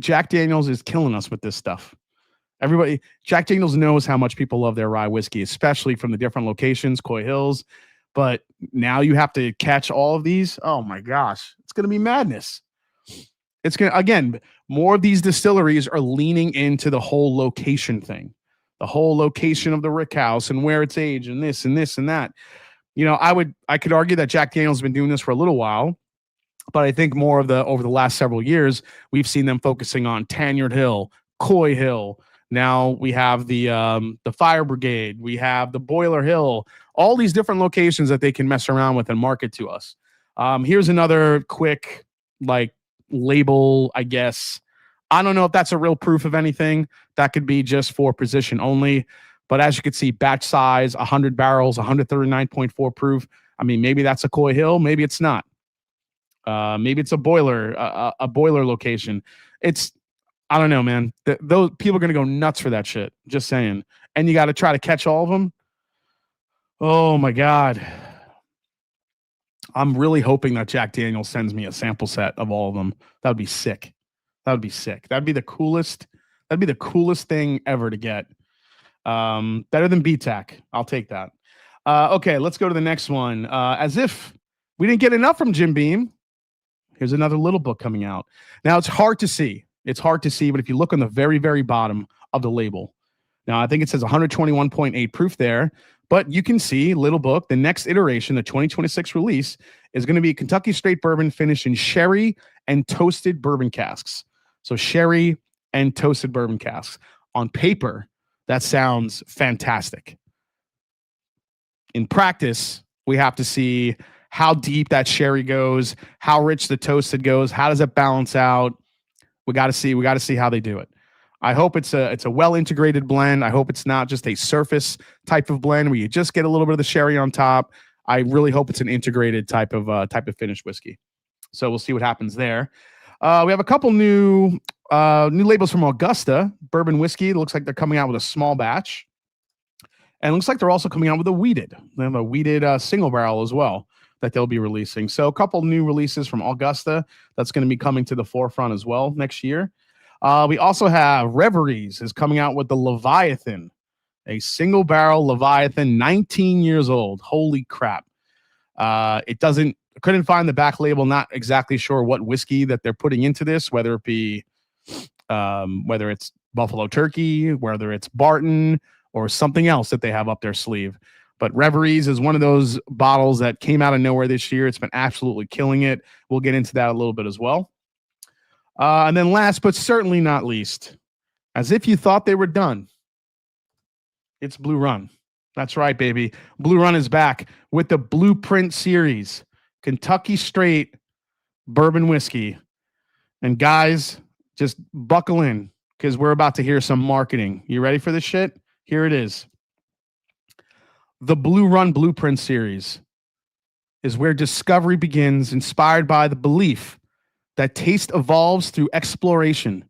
Jack Daniels is killing us with this stuff. Jack Daniels knows how much people love their rye whiskey, especially from the different locations, Coy Hills. But now you have to catch all of these. Oh my gosh, it's going to be madness. It's going to, again, More of these distilleries are leaning into the whole location thing, the whole location of the rick house and where it's aged and this and this and that. You know, I could argue that Jack Daniel's been doing this for a little while, but I think more of the over the last several years, we've seen them focusing on Tanyard Hill, Coy Hill. Now we have the Fire Brigade, we have the Boiler Hill, all these different locations that they can mess around with and market to us. Here's another quick like label, I guess. I don't know if that's a real proof of anything. That could be just for position only. But as you can see, batch size, 100 barrels, 139.4 proof. I mean, maybe that's a Coy Hill, maybe it's not. Maybe it's a boiler location. I don't know, man. Those people are going to go nuts for that shit. Just saying. And you got to try to catch all of them. Oh my God. I'm really hoping that Jack Daniel sends me a sample set of all of them. That would be sick. That'd be the coolest. That'd be the coolest thing ever to get. Better than BTAC. I'll take that. Okay, let's go to the next one. As if we didn't get enough from Jim Beam. Here's another little book coming out. Now, it's hard to see. But if you look on the very, very bottom of the label, now I think it says 121.8 proof there, but you can see little book. The next iteration, the 2026 release, is going to be Kentucky Straight Bourbon finished in sherry and toasted bourbon casks. So sherry and toasted bourbon casks. On paper, that sounds fantastic. In practice, we have to see how deep that sherry goes, how rich the toasted goes, how does it balance out? We got to see how they do it. I hope it's a well integrated blend. I hope it's not just a surface type of blend where you just get a little bit of the sherry on top. I really hope it's an integrated type of finished whiskey. So we'll see what happens there. We have a couple new labels from Augusta bourbon whiskey. It looks like they're coming out with a small batch, and it looks like they're also coming out with a wheated. They have a wheated single barrel as well that they'll be releasing. So a couple new releases from Augusta that's going to be coming to the forefront as well next year. We also have Reveries is coming out with the Leviathan, a single barrel Leviathan, 19 years old. Holy crap. Couldn't find the back label. Not exactly sure what whiskey that they're putting into this, whether it's Buffalo Turkey, whether it's Barton or something else that they have up their sleeve. But Reveries is one of those bottles that came out of nowhere this year. It's been absolutely killing it. We'll get into that a little bit as well. And then last but certainly not least, as if you thought they were done, it's Blue Run. That's right, baby. Blue Run is back with the Blueprint series, Kentucky Straight Bourbon Whiskey. And guys, just buckle in because we're about to hear some marketing. You ready for this shit? Here it is. The Blue Run Blueprint series is where discovery begins, inspired by the belief that taste evolves through exploration.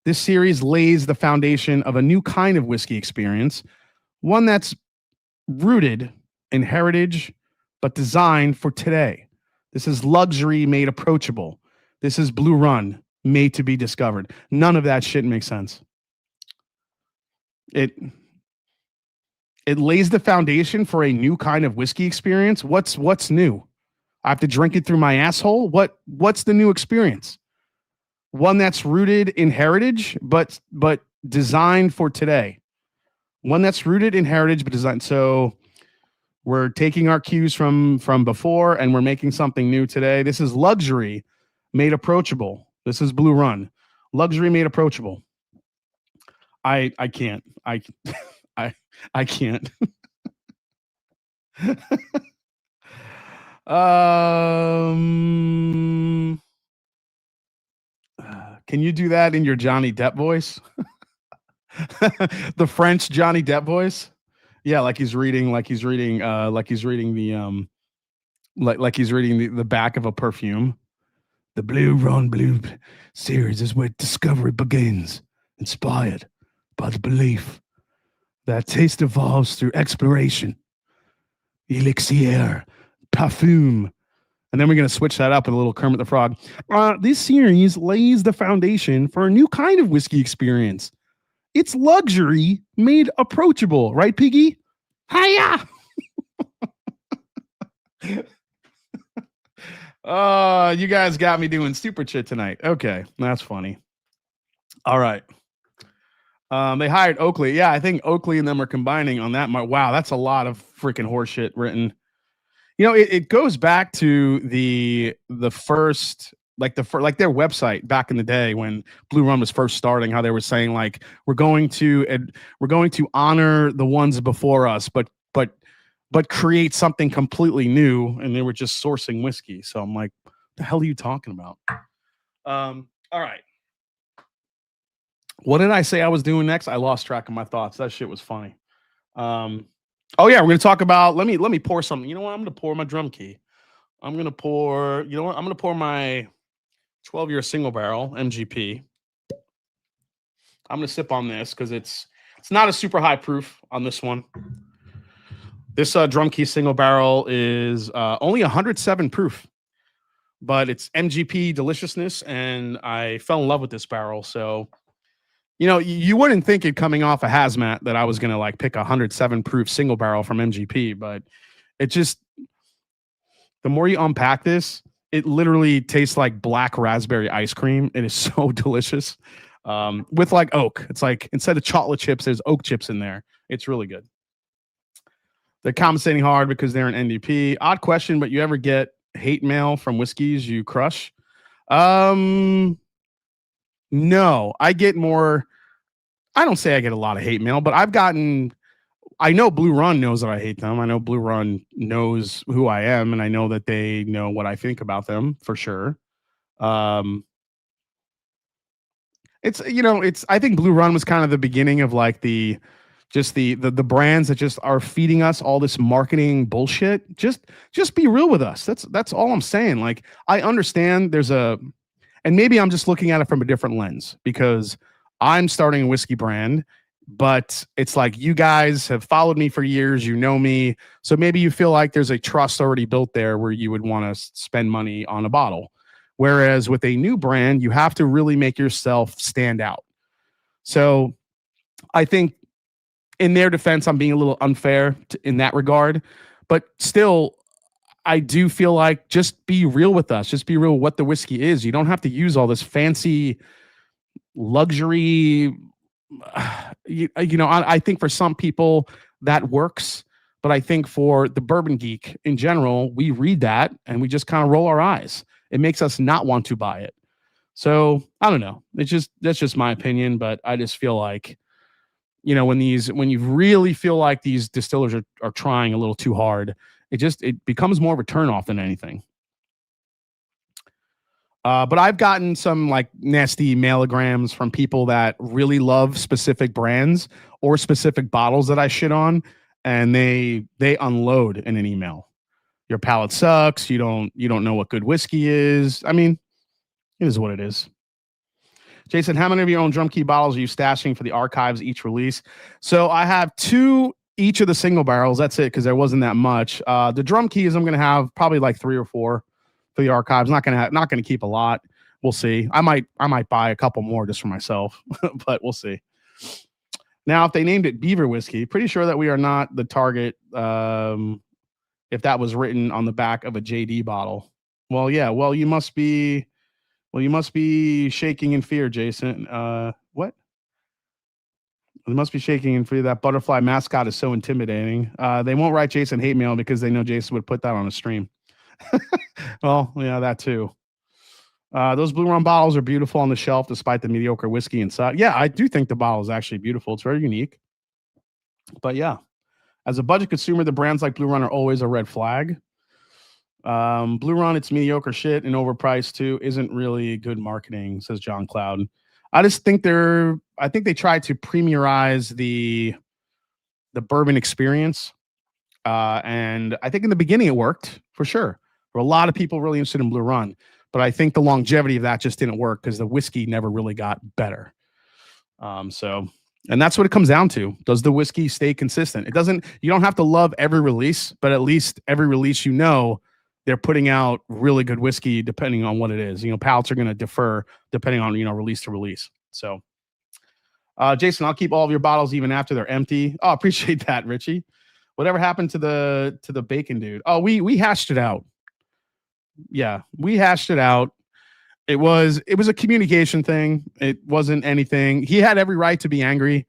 This series lays the foundation of a new kind of whiskey experience, one that's rooted in heritage, but designed for today. This is luxury made approachable. This is Blue Run made to be discovered. None of that shit makes sense. It lays the foundation for a new kind of whiskey experience. What's new? I have to drink it through my asshole? What's the new experience? One that's rooted in heritage, but designed for today. One that's rooted in heritage, but designed. So we're taking our cues from before and we're making something new today. This is luxury made approachable. This is Blue Run. Luxury made approachable. I can't. I can't. Can you do that in your Johnny Depp voice? The French Johnny Depp voice? Yeah, like he's reading the back of a perfume. The Blue Run Blue series is where discovery begins, inspired by the belief that taste evolves through exploration, elixir, parfum. And then we're going to switch that up with a little Kermit the Frog. This series lays the foundation for a new kind of whiskey experience. It's luxury made approachable. Right, Piggy? Hiya! You guys got me doing super shit tonight. Okay, that's funny. All right. They hired Oakley. Yeah, I think Oakley and them are combining on that. Wow, that's a lot of freaking horseshit written. It goes back to the first like their website back in the day when Blue Run was first starting, how they were saying like we're going to honor the ones before us, but create something completely new, and they were just sourcing whiskey. So I'm like, what the hell are you talking about? All right. What did I say I was doing next? I lost track of my thoughts. That shit was funny. Oh yeah, we're gonna talk about. Let me pour something. You know what? I'm gonna pour my drum key. I'm gonna pour. You know what? I'm gonna pour my 12-year single barrel MGP. I'm gonna sip on this because it's not a super high proof on this one. This drum key single barrel is only 107 proof, but it's MGP deliciousness, and I fell in love with this barrel. So. You wouldn't think it coming off a hazmat that I was going to like pick a 107 proof single barrel from MGP, but it just, the more you unpack this, it literally tastes like black raspberry ice cream. It is so delicious with like oak. It's like instead of chocolate chips, there's oak chips in there. It's really good. They're compensating hard because they're an NDP. Odd question, but you ever get hate mail from whiskeys you crush? No, I get more. I don't say I get a lot of hate mail, but I know Blue Run knows that I hate them. I know Blue Run knows who I am, and I know that they know what I think about them for sure. I think Blue Run was kind of the beginning of like the brands that just are feeding us all this marketing bullshit. Just be real with us. That's all I'm saying. Like, I understand and maybe I'm just looking at it from a different lens because I'm starting a whiskey brand, but it's like you guys have followed me for years. You know me. So maybe you feel like there's a trust already built there where you would want to spend money on a bottle. Whereas with a new brand, you have to really make yourself stand out. So I think in their defense, I'm being a little unfair in that regard, but still, I do feel like just be real with us. Just be real with what the whiskey is. You don't have to use all this fancy luxury. I think for some people that works, but I think for the bourbon geek in general, we read that and we just kind of roll our eyes. It makes us not want to buy it. So I don't know. That's just my opinion, but I just feel like, when you really feel like these distillers are trying a little too hard, it becomes more of a turnoff than anything. But I've gotten some like nasty mailograms from people that really love specific brands or specific bottles that I shit on, and they unload in an email. Your palate sucks. You don't know what good whiskey is. I mean, it is what it is. Jason, how many of your own drum key bottles are you stashing for the archives each release? So I have 2 each of the single barrels. That's it, because there wasn't that much. The drum keys, I'm going to have probably like 3 or 4 for the archives. Not going to keep a lot. We'll see. I might buy a couple more just for myself, but we'll see. Now, if they named it Beaver Whiskey, pretty sure that we are not the target. If that was written on the back of a JD bottle. Well, yeah. Well, you must be shaking in fear, Jason. What? They must be shaking in fear. That butterfly mascot is so intimidating. They won't write Jason hate mail because they know Jason would put that on a stream. Well, yeah, that too. Those Blue Run bottles are beautiful on the shelf despite the mediocre whiskey inside. Yeah, I do think the bottle is actually beautiful. It's very unique. But yeah, as a budget consumer, the brands like Blue Run are always a red flag. Blue Run, it's mediocre shit and overpriced too. Isn't really good marketing, says John Cloud. I just think they tried to premierize the bourbon experience. And I think in the beginning it worked for sure. There were a lot of people really interested in Blue Run, but I think the longevity of that just didn't work because the whiskey never really got better. And that's what it comes down to. Does the whiskey stay consistent? You don't have to love every release, but at least every release, they're putting out really good whiskey depending on what it is. Palates are going to differ depending on, release to release. So, Jason, I'll keep all of your bottles even after they're empty. Oh, appreciate that, Richie. Whatever happened to the bacon dude? Oh, we hashed it out. Yeah, we hashed it out. It was a communication thing. It wasn't anything. He had every right to be angry,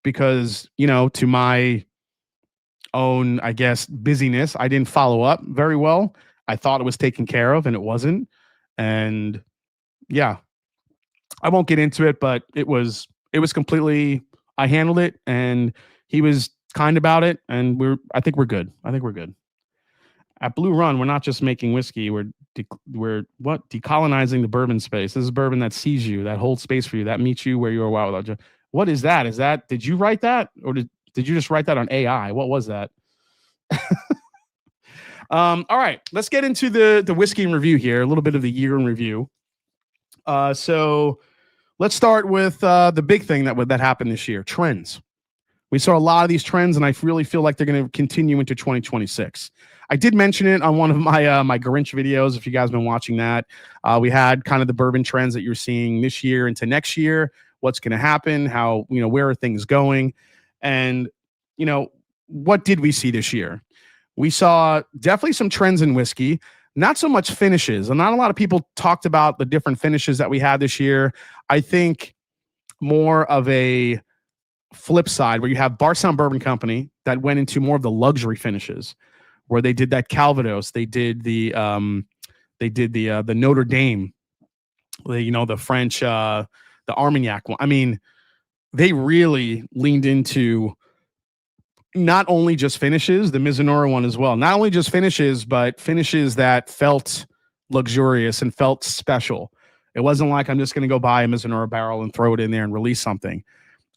because, to my own, I guess, busyness, I didn't follow up very well. I thought it was taken care of, and it wasn't. And yeah, I won't get into it, but it was completely. I handled it, and he was kind about it, and I think we're good. At Blue Run, we're not just making whiskey. We're decolonizing the bourbon space. This is bourbon that sees you, that holds space for you, that meets you where you are. Wow, what is that? Did you write that, or did you just write that on AI? What was that? All right, let's get into the whiskey in review here. A little bit of the year in review. So let's start with the big thing that happened this year: trends. We saw a lot of these trends, and I really feel like they're going to continue into 2026. I did mention it on one of my my Grinch videos. If you guys have been watching that, we had kind of the bourbon trends that you're seeing this year into next year. What's going to happen? How, where are things going? And, what did we see this year? We saw definitely some trends in whiskey, not so much finishes. And not a lot of people talked about the different finishes that we had this year. I think more of a flip side, where you have Bardstown Bourbon Company that went into more of the luxury finishes, where they did that Calvados, they did the Notre Dame, the French, the Armagnac one. I mean, they really leaned into not only just finishes, the Mizunara one as well. Not only just finishes, but finishes that felt luxurious and felt special. It wasn't like I'm just going to go buy a Mizunara barrel and throw it in there and release something.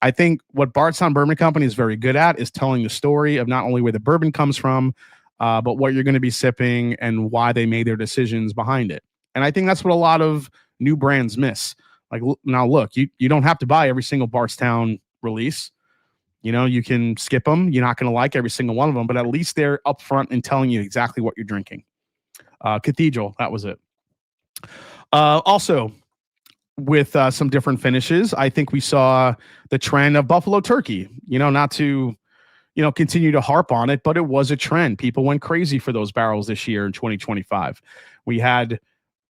I think what Bardstown Bourbon Company is very good at is telling the story of not only where the bourbon comes from, but what you're going to be sipping and why they made their decisions behind it. And I think that's what a lot of new brands miss. Like, now look, you don't have to buy every single Bardstown release. You can skip them. You're not going to like every single one of them, but at least they're upfront and telling you exactly what you're drinking. Cathedral, that was it. Also, with some different finishes, I think we saw the trend of Buffalo Turkey. Not to, continue to harp on it, but it was a trend. People went crazy for those barrels this year in 2025. We had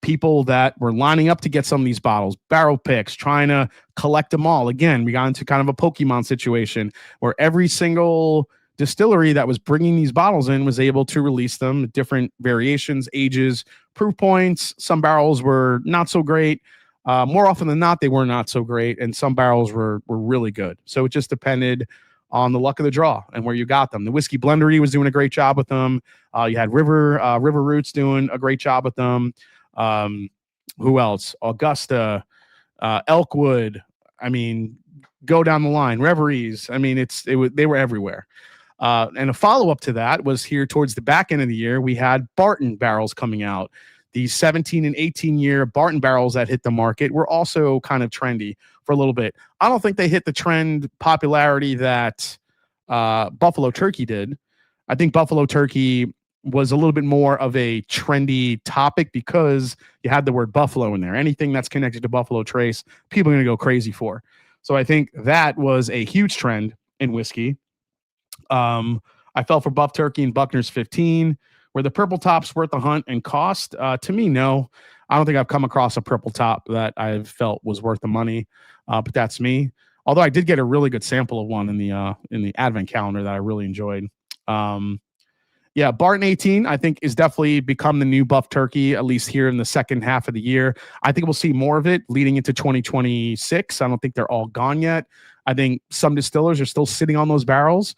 people that were lining up to get some of these bottles, barrel picks, trying to collect them all. Again, we got into kind of a Pokemon situation where every single distillery that was bringing these bottles in was able to release them, different variations, ages, proof points. Some barrels were not so great. More often than not, they were not so great, and some barrels were really good. So it just depended on the luck of the draw and where you got them. The Whiskey Blendery was doing a great job with them. You had River Roots doing a great job with them. Who else? Augusta, Elkwood. I mean, go down the line. Reveries. I mean, they were everywhere. And a follow-up to that was here towards the back end of the year, we had Barton barrels coming out. The 17 and 18-year Barton barrels that hit the market were also kind of trendy for a little bit. I don't think they hit the trend popularity that Buffalo Turkey did. I think Buffalo Turkey was a little bit more of a trendy topic because you had the word Buffalo in there. Anything that's connected to Buffalo Trace, people are going to go crazy for. So I think that was a huge trend in whiskey. I fell for Buff Turkey and Buckner's 15. Were the purple tops worth the hunt and cost? To me, no. I don't think I've come across a purple top that I've felt was worth the money, but that's me. Although I did get a really good sample of one in the advent calendar that I really enjoyed. Yeah, Barton 18, I think, is definitely become the new Buff Turkey, at least here in the second half of the year. I think we'll see more of it leading into 2026. I don't think they're all gone yet. I think some distillers are still sitting on those barrels.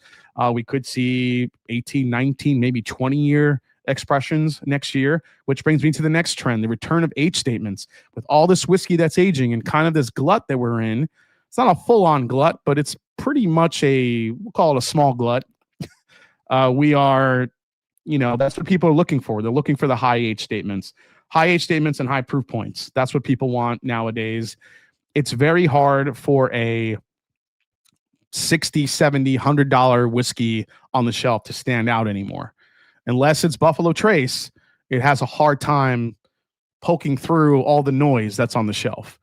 We could see 18, 19, maybe 20-year expressions next year, which brings me to the next trend, the return of age statements. With all this whiskey that's aging and kind of this glut that we're in, it's not a full-on glut, but it's pretty much we'll call it a small glut. We are... that's what people are looking for. They're looking for the high age statements and high proof points. That's what people want nowadays. It's very hard for a $60, $70, $100 whiskey on the shelf to stand out anymore. Unless it's Buffalo Trace, it has a hard time poking through all the noise that's on the shelf.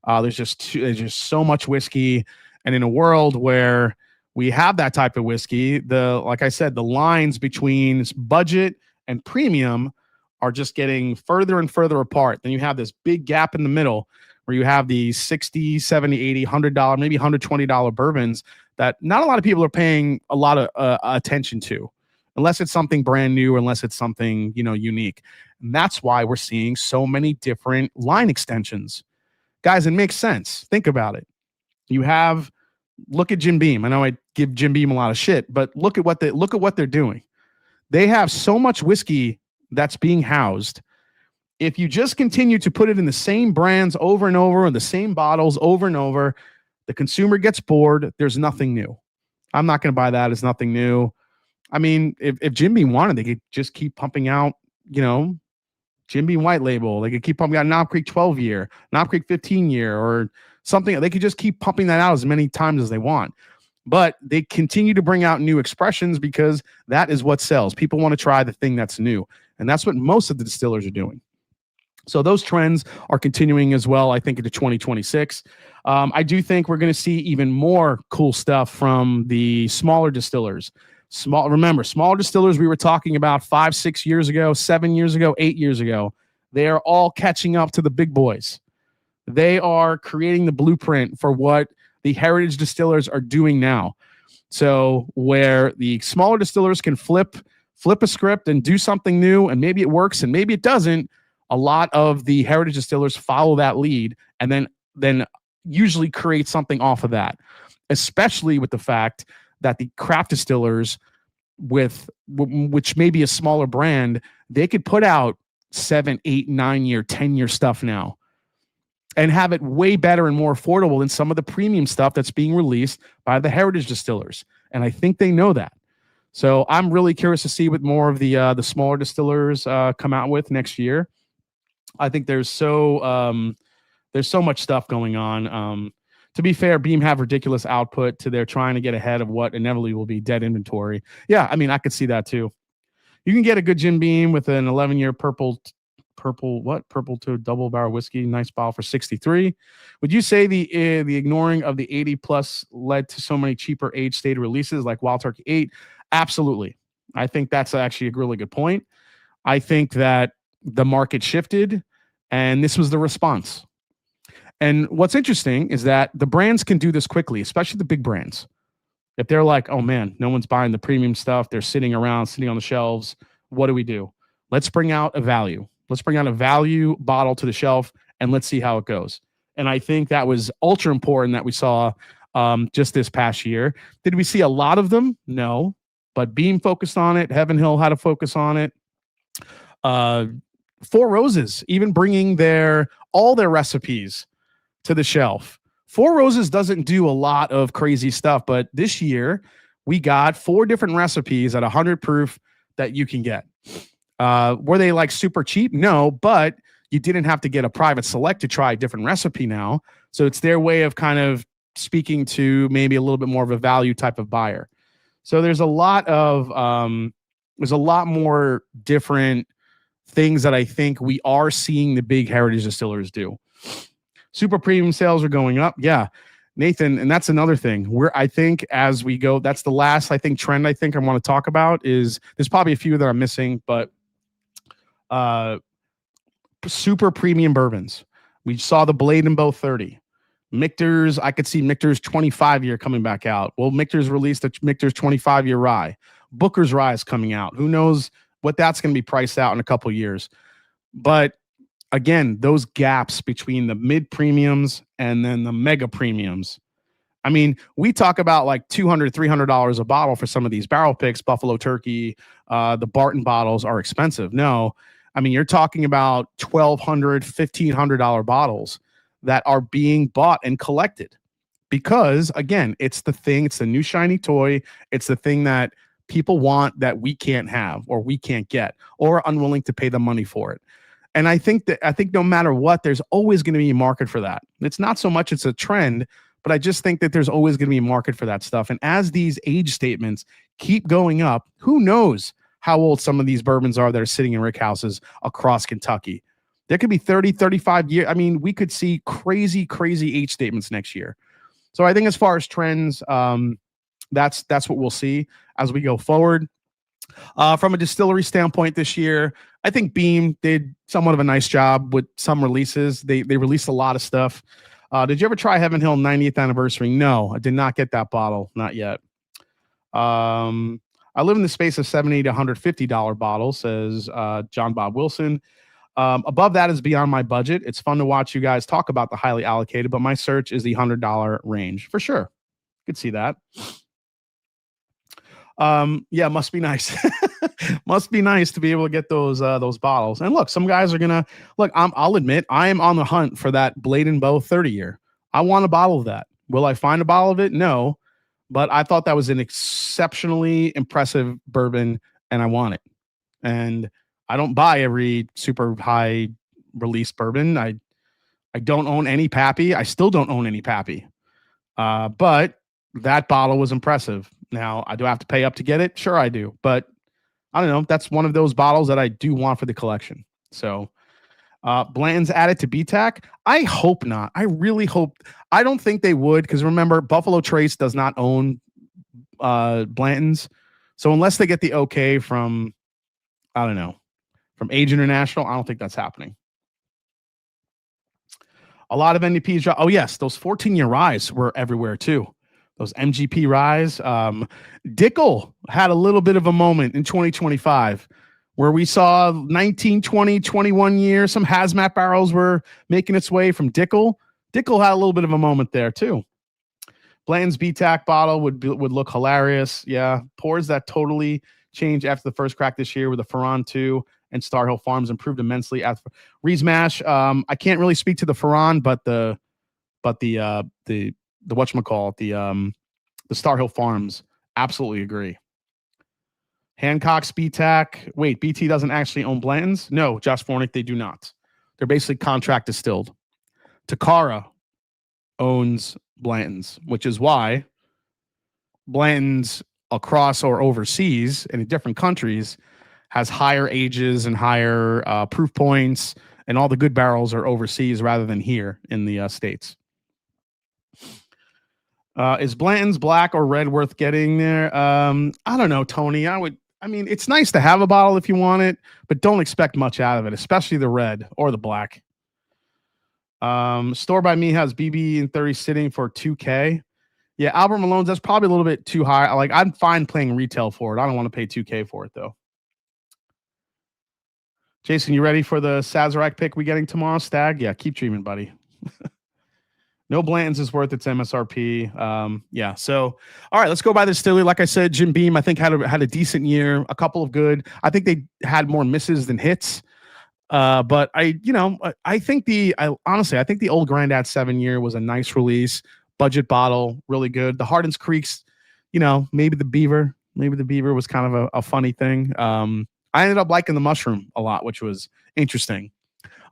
There's just so much whiskey. And in a world where we have that type of whiskey, like I said, the lines between budget and premium are just getting further and further apart. Then you have this big gap in the middle where you have these 60, 70, 80, $100, maybe $120 bourbons that not a lot of people are paying a lot of attention to, unless it's something brand new, or unless it's something, unique. And that's why we're seeing so many different line extensions. Guys, it makes sense. Think about it. Look at Jim Beam. I know I give Jim Beam a lot of shit, but look at what they're doing. They have so much whiskey that's being housed. If you just continue to put it in the same brands over and over, and the same bottles over and over, the consumer gets bored. There's nothing new. I'm not going to buy that. It's nothing new. I mean, if Jim Beam wanted, they could just keep pumping out, Jim Beam White Label. They could keep pumping out Knob Creek 12 year, Knob Creek 15 year, or something. They could just keep pumping that out as many times as they want. But they continue to bring out new expressions because that is what sells. People want to try the thing that's new. And that's what most of the distillers are doing. So those trends are continuing as well, I think, into 2026. I do think we're going to see even more cool stuff from the smaller distillers. Remember, smaller distillers we were talking about 5, 6 years ago, 7 years ago, 8 years ago. They are all catching up to the big boys. They are creating the blueprint for what the heritage distillers are doing now. So where the smaller distillers can flip a script and do something new, and maybe it works and maybe it doesn't, a lot of the heritage distillers follow that lead and then usually create something off of that, especially with the fact that the craft distillers, which may be a smaller brand, they could put out 7, 8, 9 year, 10-year stuff now and have it way better and more affordable than some of the premium stuff that's being released by the heritage distillers. And I think they know that. So I'm really curious to see what more of the smaller distillers come out with next year. I think there's so much stuff going on. To be fair, Beam have ridiculous output to their trying to get ahead of what inevitably will be dead inventory. Yeah, I mean, I could see that too. You can get a good Jim Beam with an 11-year purple to double barrel whiskey, nice bottle for $63. Would you say the ignoring of the 80 plus led to so many cheaper age stated releases like Wild Turkey 8? Absolutely. I think that's actually a really good point. I think that the market shifted and this was the response. And what's interesting is that the brands can do this quickly, especially the big brands. If they're like, oh man, no one's buying the premium stuff, they're sitting on the shelves, what do? Let's bring out a value. Let's bring out a value bottle to the shelf and let's see how it goes. And I think that was ultra important that we saw just this past year. Did we see a lot of them? No. But Beam focused on it. Heaven Hill had to focus on it. Four Roses, even bringing all their recipes to the shelf. Four Roses doesn't do a lot of crazy stuff, but this year we got 4 different recipes at 100 proof that you can get. Were they like super cheap? No, but you didn't have to get a private select to try a different recipe now. So it's their way of kind of speaking to maybe a little bit more of a value type of buyer. So there's a lot more different things that I think we are seeing the big heritage distillers do. Super premium sales are going up. Yeah, Nathan, and that's another thing where I think as we go, that's the last, trend I want to talk about is there's probably a few that I'm missing, but super premium bourbons. We saw the Blade and Bow 30. Michter's, I could see Michter's 25-year coming back out. Well, Michter's released the Michter's 25-year rye. Booker's rye is coming out. Who knows what that's going to be priced out in a couple of years. But again, those gaps between the mid premiums and then the mega premiums. I mean, we talk about like $200, $300 a bottle for some of these barrel picks, Buffalo Turkey, the Barton bottles are expensive. No, I mean, you're talking about $1,200, $1,500 bottles that are being bought and collected because, again, it's the thing, it's the new shiny toy. It's the thing that people want that we can't have or we can't get or are unwilling to pay the money for it. And I think no matter what, there's always going to be a market for that. It's not so much it's a trend, but I just think that there's always going to be a market for that stuff. And as these age statements keep going up, who knows how old some of these bourbons are that are sitting in rick houses across Kentucky. There could be 30, 35 years. I mean, we could see crazy, crazy age statements next year. So I think as far as trends, that's what we'll see as we go forward. From a distillery standpoint this year, I think Beam did somewhat of a nice job with some releases. They released a lot of stuff. Did you ever try Heaven Hill 90th anniversary? No, I did not get that bottle. Not yet. I live in the space of $70 to $150 bottles, says John Bob Wilson. Above that is beyond my budget. It's fun to watch you guys talk about the highly allocated, but my search is the $100 range for sure. Could see that. Yeah, must be nice. Must be nice to be able to get those bottles. And look, some guys are gonna look. I'll admit I am on the hunt for that Blade and Bow 30 year. I want a bottle of that. Will I find a bottle of it? No, but I thought that was an exceptionally impressive bourbon, and I want it. And I don't buy every super high release bourbon. I don't own any Pappy. I still don't own any Pappy. But that bottle was impressive. Now, I do have to pay up to get it. Sure, I do. But I don't know. That's one of those bottles that I do want for the collection. So Blanton's added to BTAC. I hope not. I really hope. I don't think they would, because remember, Buffalo Trace does not own Blanton's. So unless they get the okay from, I don't know, from Age International, I don't think that's happening. A lot of NDPs. Oh, yes. Those 14-year ryes were everywhere, too. Those MGP ryes. Dickel had a little bit of a moment in 2025 where we saw 19, 20, 21 years. Some hazmat barrels were making its way from Dickel. Dickel had a little bit of a moment there, too. Blanton's BTAC bottle would look hilarious. Yeah. Pours that totally changed after the first crack this year with the Ferran 2 and Star Hill Farms improved immensely after Rees Mash. I can't really speak to the Ferran, but the whatchamacallit, the Star Hill Farms, absolutely agree. Hancock's BTAC. Wait, BT doesn't actually own Blanton's? No, Josh Fornick, they do not. They're basically contract distilled. Takara owns Blanton's, which is why Blanton's across or overseas and in different countries has higher ages and higher proof points, and all the good barrels are overseas rather than here in the States. Is Blanton's black or red worth getting there? I don't know, Tony. I mean, it's nice to have a bottle if you want it, but don't expect much out of it, especially the red or the black. Store by me has BB and 30 sitting for $2K. Yeah, Albert Malone's, that's probably a little bit too high. I'm fine playing retail for it. I don't want to pay $2K for it, though. Jason, you ready for the Sazerac pick we getting tomorrow, Stag? Yeah, keep dreaming, buddy. No Blanton's is worth its MSRP. Yeah, so, all right, let's go by the distillery. Like I said, Jim Beam, I think, had a decent year, a couple of good. I think they had more misses than hits. But I think I think the Old Grandad 7-year was a nice release. Budget bottle, really good. The Hardin's Creeks, maybe the Beaver was kind of a funny thing. I ended up liking the Mushroom a lot, which was interesting.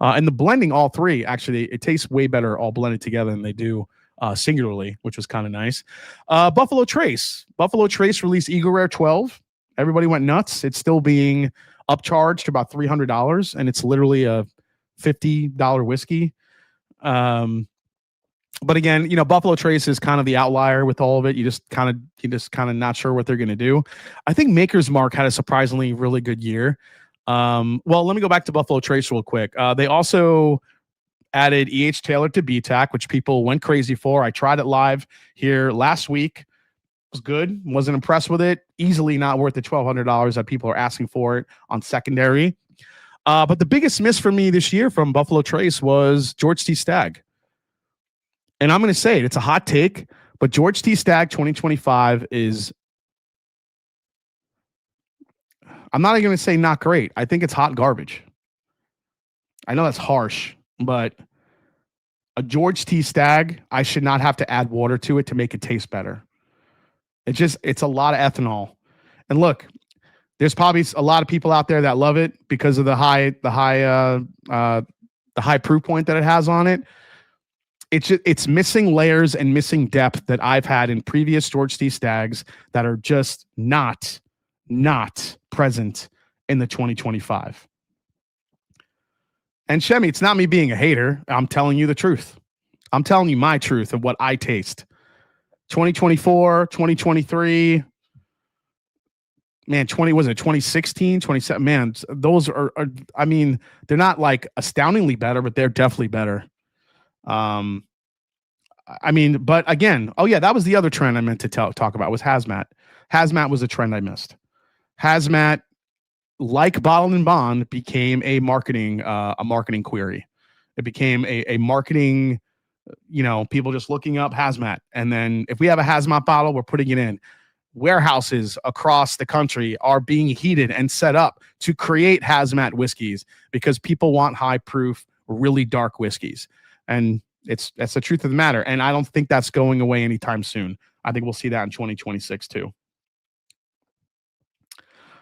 And the blending, all three, actually, it tastes way better all blended together than they do singularly, which was kind of nice. Buffalo Trace released Eagle Rare 12. Everybody went nuts. It's still being upcharged to about $300, and it's literally a $50 whiskey. But again, Buffalo Trace is kind of the outlier with all of it. You just kind of not sure what they're going to do. I think Maker's Mark had a surprisingly really good year. Well, let me go back to Buffalo Trace real quick. They also added E.H. Taylor to BTAC, which people went crazy for. I tried it live here last week. It was good. Wasn't impressed with it. Easily not worth the $1,200 that people are asking for it on secondary. But the biggest miss for me this year from Buffalo Trace was George T. Stagg. And I'm going to say it. It's a hot take, but George T. Stagg 2025 is, I'm not even going to say not great. I think it's hot garbage. I know that's harsh, but a George T. Stagg, I should not have to add water to it to make it taste better. It's a lot of ethanol. And look, there's probably a lot of people out there that love it because of the high proof point that it has on it. It's missing layers and missing depth that I've had in previous George T. Staggs that are just not present in the 2025. And Shemi, it's not me being a hater. I'm telling you the truth. I'm telling you my truth of what I taste. 2024, 2023, man, 2016, 27, man, those I mean, they're not like astoundingly better, but they're definitely better. I mean, but again, oh yeah, that was the other trend I meant to talk about was hazmat. Hazmat was a trend I missed. Hazmat, like Bottle and Bond, became a marketing query. It became a marketing, people just looking up hazmat. And then if we have a hazmat bottle, we're putting it in. Warehouses across the country are being heated and set up to create hazmat whiskeys because people want high proof, really dark whiskeys. And that's the truth of the matter. And I don't think that's going away anytime soon. I think we'll see that in 2026 too.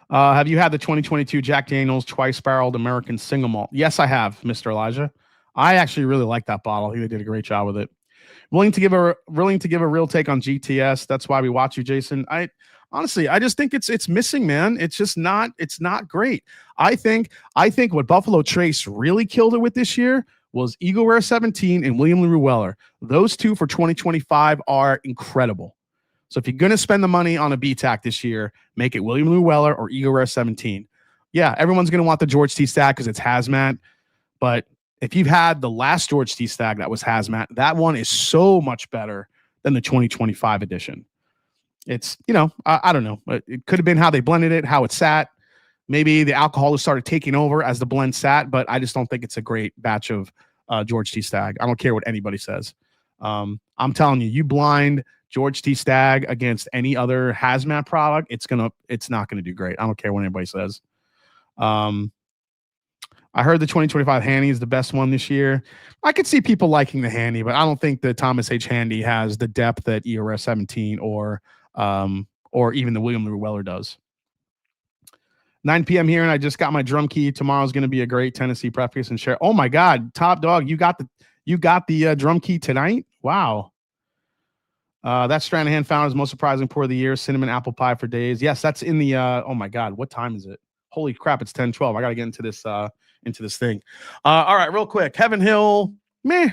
Have you had the 2022 Jack Daniel's twice barreled American single malt? Yes, I have, Mr. Elijah. I actually really like that bottle. I think they did a great job with it. Willing to give a real take on GTS. That's why we watch you, Jason. I just think it's missing, man. It's just not. It's not great. I think what Buffalo Trace really killed it with this year was Eagle Rare 17 and William LaRue Weller. Those two for 2025 are incredible. So if you're going to spend the money on a BTAC this year, make it William LaRue Weller or Eagle Rare 17. Yeah, everyone's going to want the George T. Stagg because it's hazmat. But if you've had the last George T. Stagg that was hazmat, that one is so much better than the 2025 edition. It's, I don't know. It could have been how they blended it, how it sat. Maybe the alcohol has started taking over as the blend sat, but I just don't think it's a great batch of George T. Stagg. I don't care what anybody says. I'm telling you, you blind George T. Stagg against any other hazmat product, it's not gonna do great. I don't care what anybody says. I heard the 2025 Handy is the best one this year. I could see people liking the Handy, but I don't think the Thomas H. Handy has the depth that ERS 17 or even the William LaRue Weller does. 9 p.m. here, and I just got my drum key. Tomorrow's going to be a great Tennessee preface and share. Oh my God, Top Dog, you got the drum key tonight? Wow. That Stranahan Founder's most surprising pour of the year, cinnamon apple pie for days. Yes, that's in the oh my God, what time is it? Holy crap, it's 10:12. I got to get into this thing. All right, real quick. Heaven Hill, meh.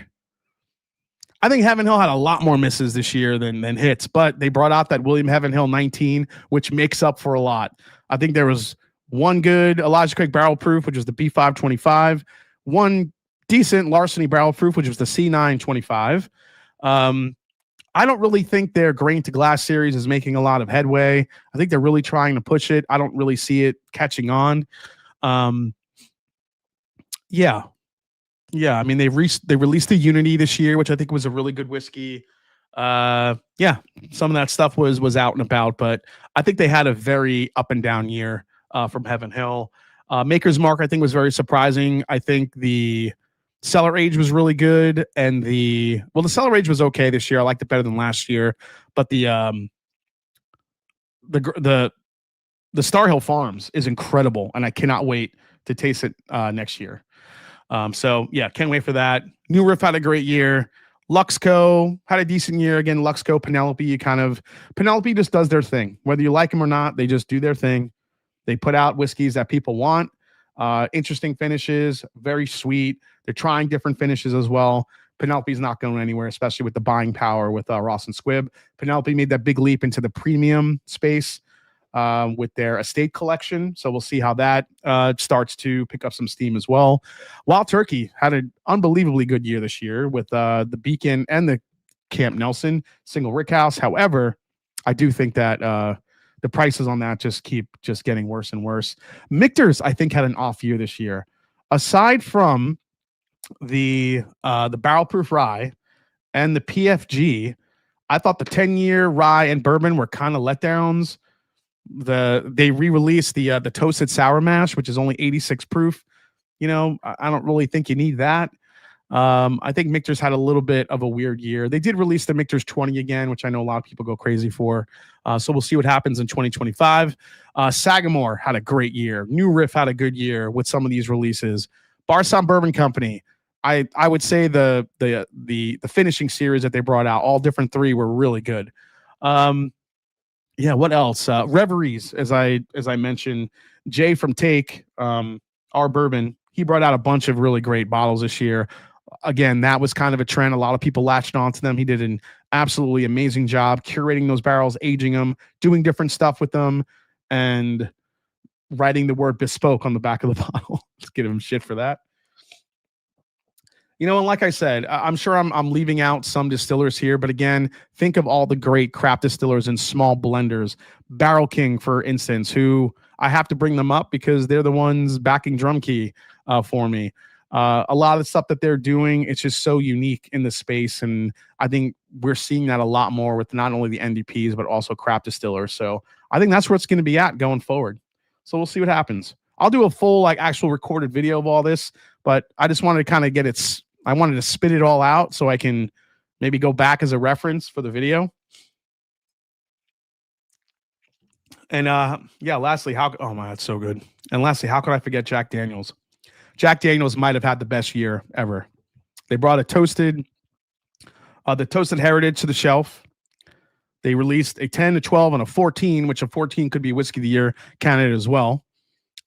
I think Heaven Hill had a lot more misses this year than hits, but they brought out that William Heaven Hill 19, which makes up for a lot. I think there was one good Elijah Craig barrel proof, which was the B525, one decent Larceny barrel proof, which was the C925. I don't really think their grain to glass series is making a lot of headway. I think they're really trying to push it. I don't really see it catching on. Yeah. I mean, they released the Unity this year, which I think was a really good whiskey. Yeah, some of that stuff was out and about, but I think they had a very up and down year from Heaven Hill. Maker's Mark, I think, was very surprising. I think the Cellar Age was really good, and the Cellar Age was okay this year. I liked it better than last year, but the Star Hill Farms is incredible, and I cannot wait to taste it next year. So yeah, can't wait for that. New Riff had a great year. Luxco had a decent year. Again, Luxco, Penelope just does their thing. Whether you like them or not, they just do their thing. They put out whiskeys that people want. Interesting finishes, very sweet. They're trying different finishes as well. Penelope's not going anywhere, especially with the buying power with Ross and Squibb. Penelope made that big leap into the premium space with their estate collection. So we'll see how that starts to pick up some steam as well. Wild Turkey had an unbelievably good year this year with the Beacon and the Camp Nelson single rickhouse. However, I do think that the prices on that just keep getting worse and worse. Michter's, I think, had an off year this year. Aside from the barrel proof rye and the PFG, I thought the 10-year rye and bourbon were kind of letdowns. They re-released the toasted sour mash, which is only 86 proof. I don't really think you need that. I think Michter's had a little bit of a weird year. They did release the Michter's 20 again, which I know a lot of people go crazy for. So we'll see what happens in 2025. Sagamore had a great year. New Riff had a good year with some of these releases. Barson Bourbon Company, I would say the finishing series that they brought out, all different three, were really good. Yeah, what else? Reveries, as I mentioned, Jay from Take, our bourbon, he brought out a bunch of really great bottles this year. Again, that was kind of a trend. A lot of people latched onto them. He did an absolutely amazing job curating those barrels, aging them, doing different stuff with them. and writing the word bespoke on the back of the bottle. Let's give him shit for that. You know, and like I said, I'm sure I'm leaving out some distillers here, but again, think of all the great craft distillers and small blenders. Barrel King, for instance, who I have to bring them up because they're the ones backing Drum Key for me. A lot of the stuff that they're doing, it's just so unique in the space, and I think we're seeing that a lot more with not only the NDPs but also craft distillers. So I think that's where it's going to be at going forward. So we'll see what happens. I'll do a full like actual recorded video of all this, but I just wanted to kind of get it. I wanted to spit it all out so I can maybe go back as a reference for the video. And yeah, lastly, oh my, that's so good. And lastly, how could I forget Jack Daniels? Jack Daniels might have had the best year ever. They brought the toasted heritage to the shelf. They released a 10, a 12, and a 14, which a 14 could be whiskey of the year candidate as well.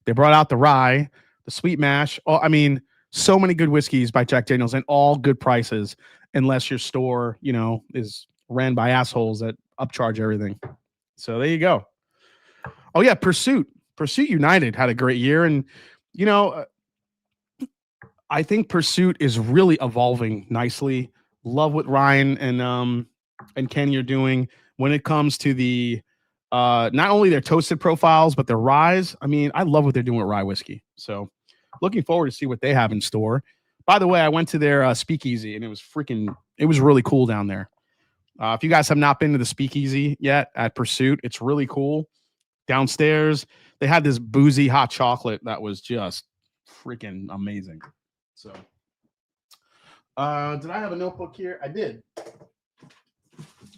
They brought out the rye, the sweet mash. Oh, I mean, so many good whiskeys by Jack Daniels and all good prices, unless your store, you know, is ran by assholes that upcharge everything. So there you go. Oh yeah, Pursuit United had a great year, and you know, I think Pursuit is really evolving nicely. Love what Ryan and Kenny are doing when it comes to the not only their toasted profiles but their ryes. I mean, I love what they're doing with rye whiskey. So looking forward to see what they have in store. By the way, I went to their speakeasy and it was really cool down there. If you guys have not been to the speakeasy yet at Pursuit, it's really cool. Downstairs, they had this boozy hot chocolate that was just freaking amazing. So, did I have a notebook here? I did.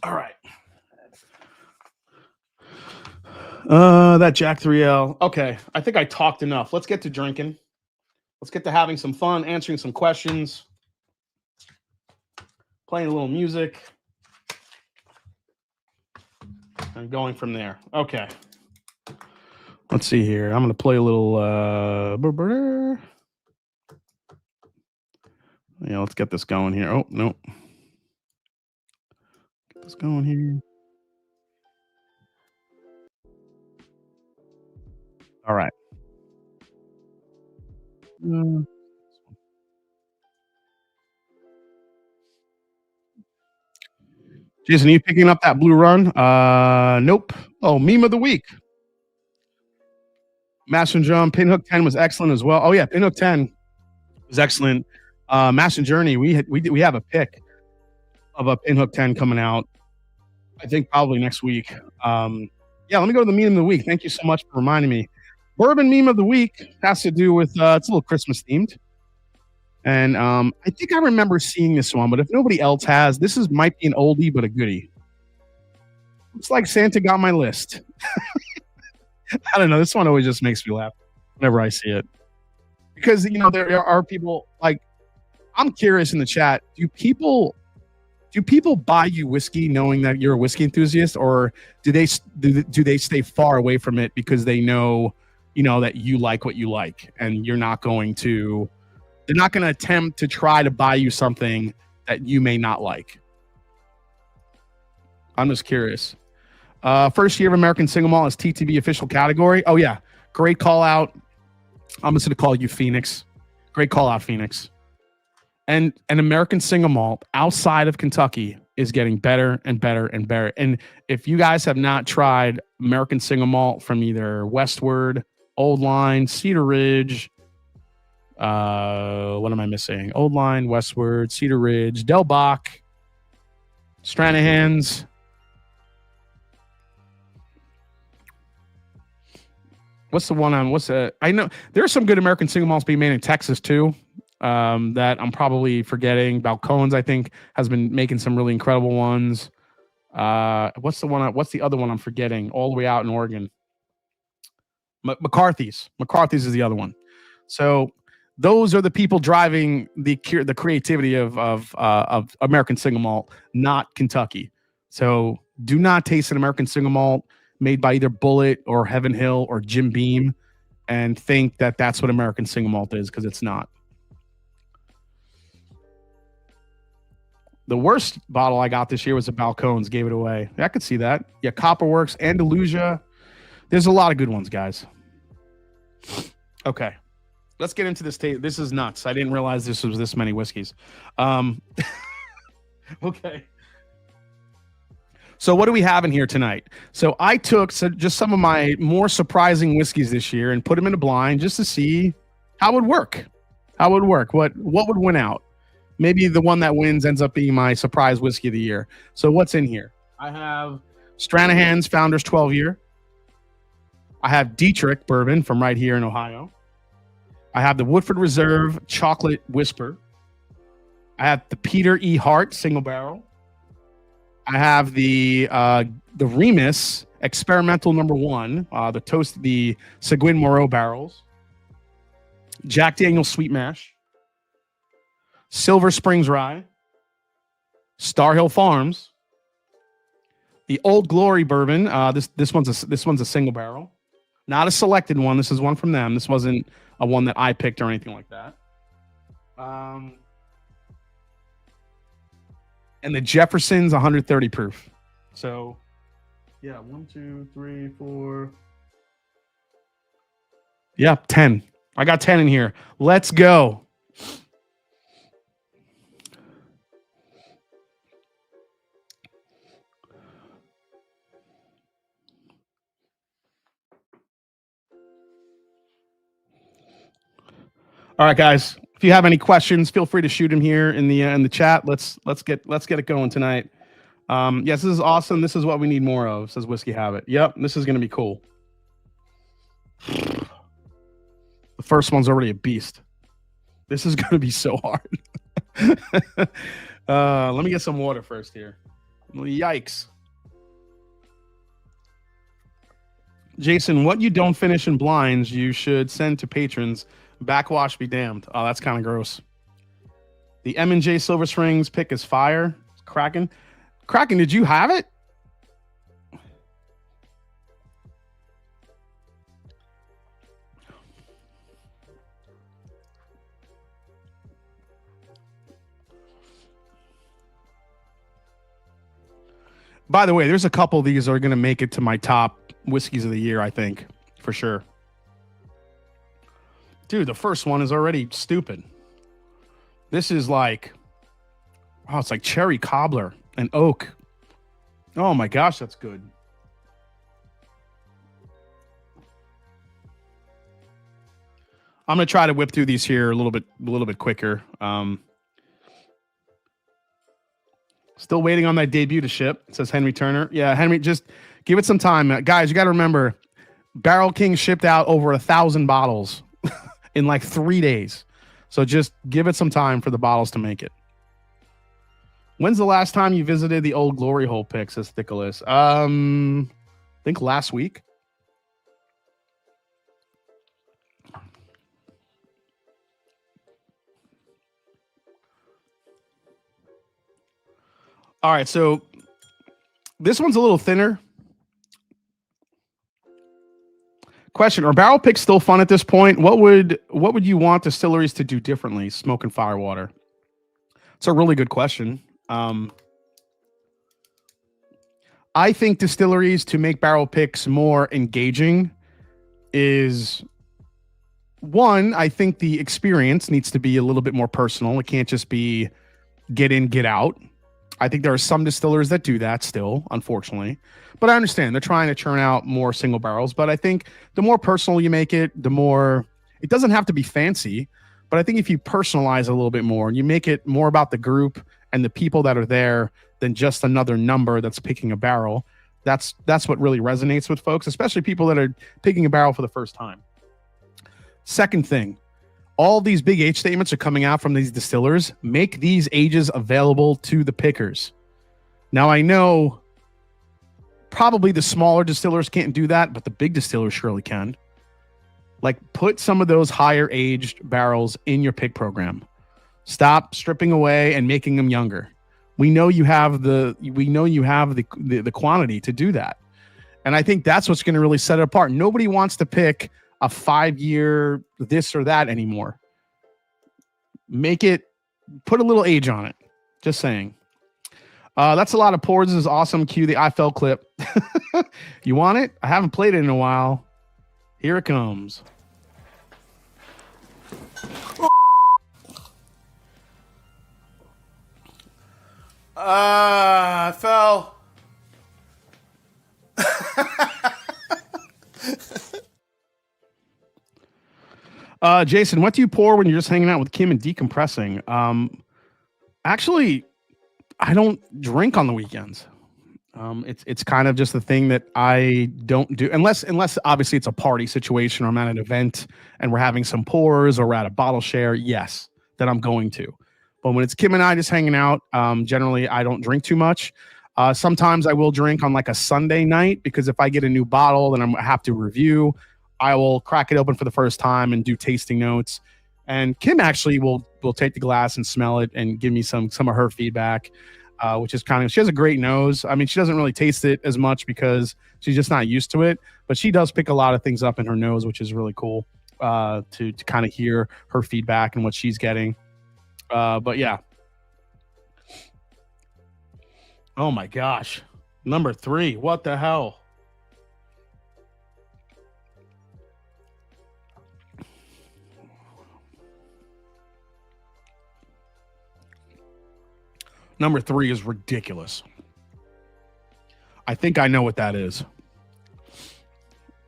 All right. That Jack 3L. Okay, I think I talked enough. Let's get to drinking. Let's get to having some fun, answering some questions, playing a little music, and going from there. Okay. Let's see here. I'm going to play a little... yeah, let's get this going here. Oh, no. Get this going here. All right. Jason, are you picking up that blue run? Nope. Oh, meme of the week. Master and Drum, Pinhook 10 was excellent as well. Oh yeah, Pinhook 10 was excellent. Master Journey, we have a pick of a Pinhook 10 coming out. I think probably next week. Yeah, let me go to the meme of the week. Thank you so much for reminding me. Bourbon meme of the week has to do with it's a little Christmas themed. And I think I remember seeing this one, but if nobody else has, might be an oldie but a goodie. Looks like Santa got my list. I don't know. This one always just makes me laugh whenever I see it. Because, you know, there are people like, I'm curious in the chat, do people buy you whiskey knowing that you're a whiskey enthusiast, or do they stay far away from it because they know, you know, that you like what you like and they're not going to attempt to try to buy you something that you may not like? I'm just curious. First year of American Single Malt is TTB official category. Oh yeah, great call out. I'm just going to call you Phoenix. Great call out, Phoenix. And an American Single Malt outside of Kentucky is getting better and better and better. And if you guys have not tried American Single Malt from either Westward, Old Line, Cedar Ridge, what am I missing? Old Line, Westward, Cedar Ridge, Del Bach, Stranahan's. I know there are some good American single malts being made in Texas too, that I'm probably forgetting. Balcones, I think, has been making some really incredible ones. What's the other one I'm forgetting? All the way out in Oregon. McCarthy's. McCarthy's is the other one. So those are the people driving the creativity of American single malt, not Kentucky. So do not taste an American single malt made by either Bullet or Heaven Hill or Jim Beam and think that that's what American single malt is, because it's not. The worst bottle I got this year was a Balcones. Gave it away. I could see that. Yeah, Copperworks, Andalusia, There's a lot of good ones, guys. Okay. Let's get into this. This is nuts. I didn't realize this was this many whiskeys. Okay. So what do we have in here tonight? So I took just some of my more surprising whiskeys this year and put them in a blind just to see how it would work. How it would work. What would win out? Maybe the one that wins ends up being my surprise whiskey of the year. So what's in here? I have Stranahan's Founders 12 Year. I have Dietrich Bourbon from right here in Ohio. I have the Woodford Reserve Chocolate Whisper. I have the Peter E. Hart Single Barrel. I have the Remus Experimental Number 1, the Seguin Moreau barrels. Jack Daniel's Sweet Mash. Silver Springs Rye. Star Hill Farms. The Old Glory Bourbon. This one's a single barrel. Not a selected one. This is one from them. This wasn't a one that I picked or anything like that. And the Jefferson's 130 proof. So, yeah, 1, 2, 3, 4. Yeah, 10. I got 10 in here. Let's go. All right, guys. If you have any questions, feel free to shoot them here in the chat. Let's get it going tonight. Yes, this is awesome. This is what we need more of, says Whiskey Habit. Yep, this is gonna be cool. The first one's already a beast. This is gonna be so hard. Let me get some water first here. Yikes. Jason, what you don't finish in blinds, you should send to patrons. Backwash be damned. Oh, that's kind of gross. The M&J Silver Springs pick is fire. Kraken. Kraken, did you have it? By the way, there's a couple of these that are going to make it to my top whiskeys of the year, I think, for sure. Dude, the first one is already stupid. This is like, oh, it's like cherry cobbler and oak. Oh my gosh, that's good. I'm gonna try to whip through these here a little bit quicker. Still waiting on that debut to ship, says Henry Turner. Yeah, Henry, just give it some time, guys. You got to remember, Barrel King shipped out over 1,000 bottles in like 3 days. So just give it some time for the bottles to make it. When's the last time you visited the Old Glory Hole pick, says Nicholas? I think last week. All right, so this one's a little thinner. Question: are barrel picks still fun at this point? What would you want distilleries to do differently? Smoke and firewater. It's a really good question. I think distilleries, to make barrel picks more engaging, is one. I think the experience needs to be a little bit more personal. It can't just be get in, get out. I think there are some distillers that do that still, unfortunately. But I understand they're trying to churn out more single barrels. But I think the more personal you make it, the more, it doesn't have to be fancy. But I think if you personalize a little bit more and you make it more about the group and the people that are there than just another number that's picking a barrel, that's what really resonates with folks, especially people that are picking a barrel for the first time. Second thing, all these big age statements are coming out from these distillers. Make these ages available to the pickers. Now, I know probably the smaller distillers can't do that, but the big distillers surely can. Like, put some of those higher aged barrels in your pick program. Stop stripping away and making them younger. We know you have the quantity to do that. And I think that's what's going to really set it apart. Nobody wants to pick a 5-year this or that anymore. Make it, put a little age on it. Just saying. That's a lot of pours. This is awesome. Cue the I fell clip. You want it? I haven't played it in a while. Here it comes. I fell. Jason, what do you pour when you're just hanging out with Kim and decompressing? Actually, I don't drink on the weekends. It's kind of just a thing that I don't do unless obviously it's a party situation or I'm at an event and we're having some pours or we're at a bottle share. Yes, then I'm going to. But when it's Kim and I just hanging out, generally I don't drink too much. Sometimes I will drink on like a Sunday night because if I get a new bottle that I have to review, I will crack it open for the first time and do tasting notes. And Kim actually will take the glass and smell it and give me some of her feedback, which is she has a great nose. I mean, she doesn't really taste it as much because she's just not used to it, but she does pick a lot of things up in her nose, which is really cool to kind of hear her feedback and what she's getting. But yeah. Oh my gosh. Number 3. What the hell? Number 3 is ridiculous. I think I know what that is.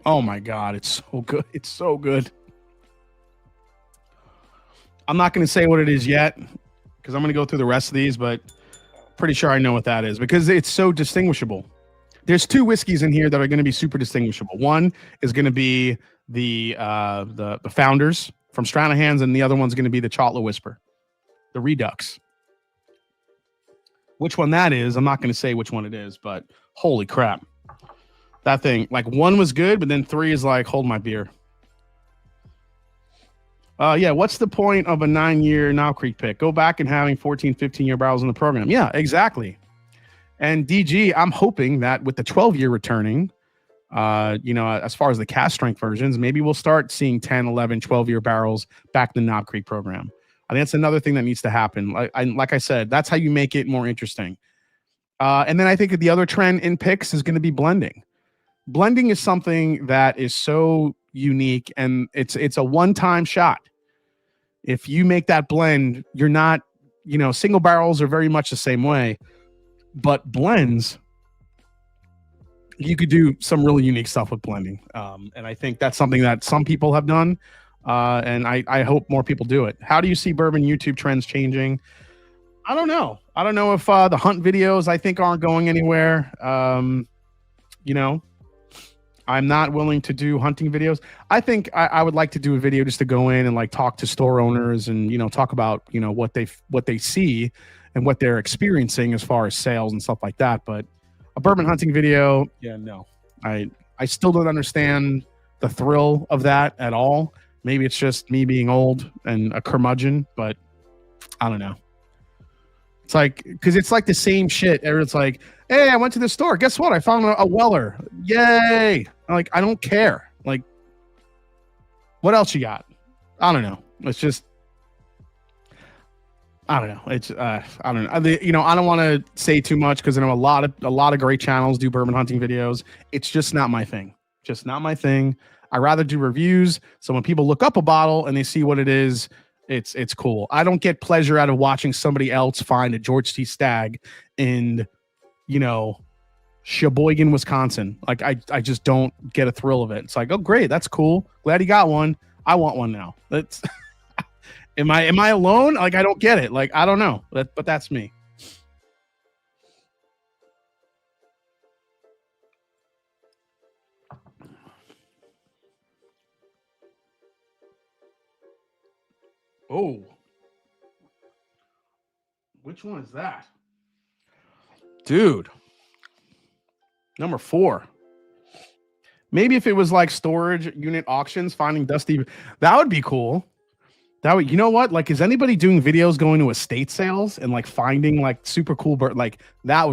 Oh my God. It's so good. It's so good. I'm not going to say what it is yet because I'm going to go through the rest of these, but pretty sure I know what that is because it's so distinguishable. There's 2 whiskeys in here that are going to be super distinguishable. One is going to be the Founders from Stranahan's, and the other one's going to be the Chotla Whisper, the Redux. Which one that is, I'm not going to say which one it is, but holy crap. That thing, like 1 was good, but then 3 is like, hold my beer. Yeah, what's the point of a 9-year Knob Creek pick? Go back and having 14, 15-year barrels in the program. Yeah, exactly. And DG, I'm hoping that with the 12-year returning, as far as the cast strength versions, maybe we'll start seeing 10, 11, 12-year barrels back in the Knob Creek program. I think that's another thing that needs to happen. Like I said, that's how you make it more interesting. And then I think the other trend in picks is going to be blending. Blending is something that is so unique, and it's a one-time shot. If you make that blend, you're not, single barrels are very much the same way, but blends, you could do some really unique stuff with blending. And I think that's something that some people have done. And I hope more people do it. How do you see bourbon YouTube trends changing? I don't know. I don't know if the hunt videos I think aren't going anywhere. I'm not willing to do hunting videos. I think I would like to do a video just to go in and like talk to store owners and talk about what they see and what they're experiencing as far as sales and stuff like that. But a bourbon hunting video, yeah, no. I still don't understand the thrill of that at all. Maybe it's just me being old and a curmudgeon, but I don't know. It's like, because it's like the same shit. It's like, hey, I went to the store. Guess what? I found a Weller. Yay. I'm like, I don't care. Like, what else you got? I don't know. It's just, I don't know. It's, I don't know. I don't want to say too much because I know a lot of great channels do bourbon hunting videos. It's just not my thing. Just not my thing. I rather do reviews. So when people look up a bottle and they see what it is, it's cool. I don't get pleasure out of watching somebody else find a George T. Stagg in, Sheboygan, Wisconsin. Like I just don't get a thrill of it. It's like, oh great, that's cool. Glad he got one. I want one now. That's am I alone? Like I don't get it. Like I don't know. But that's me. Oh, which one is that? Dude, number 4. Maybe if it was like storage unit auctions, finding dusty, that would be cool. That would, what? Like, is anybody doing videos going to estate sales and like finding like super cool bird? Like that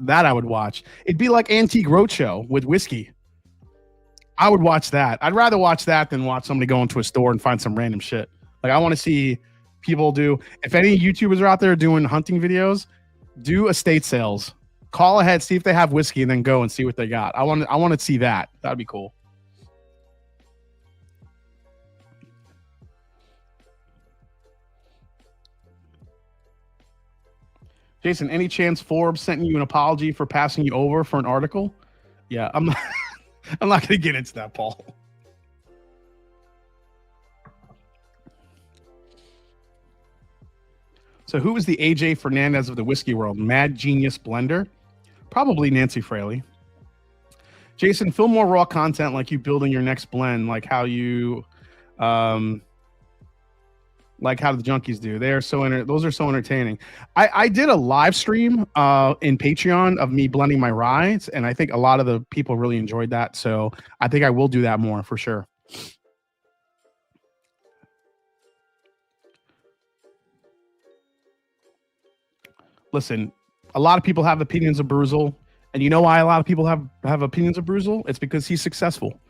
I would watch. It'd be like Antique Roadshow with whiskey. I would watch that. I'd rather watch that than watch somebody go into a store and find some random shit. Like I want to see people do. If any YouTubers are out there doing hunting videos, Do estate sales. Call ahead, see if they have whiskey, and then go and see what they got. I want to see that. That'd be cool. Jason, any chance Forbes sent you an apology for passing you over for an article? Yeah, I'm not, I'm not going to get into that, Paul. So who is the AJ Fernandez of the whiskey world? Mad Genius Blender? Probably Nancy Fraley. Jason, film more raw content like you building your next blend, like how you, like how the junkies do. They are those are so entertaining. I did a live stream in Patreon of me blending my ryes, and I think a lot of the people really enjoyed that. So I think I will do that more for sure. Listen, a lot of people have opinions of Bruzel, and you know why a lot of people have opinions of Bruzel? It's because he's successful.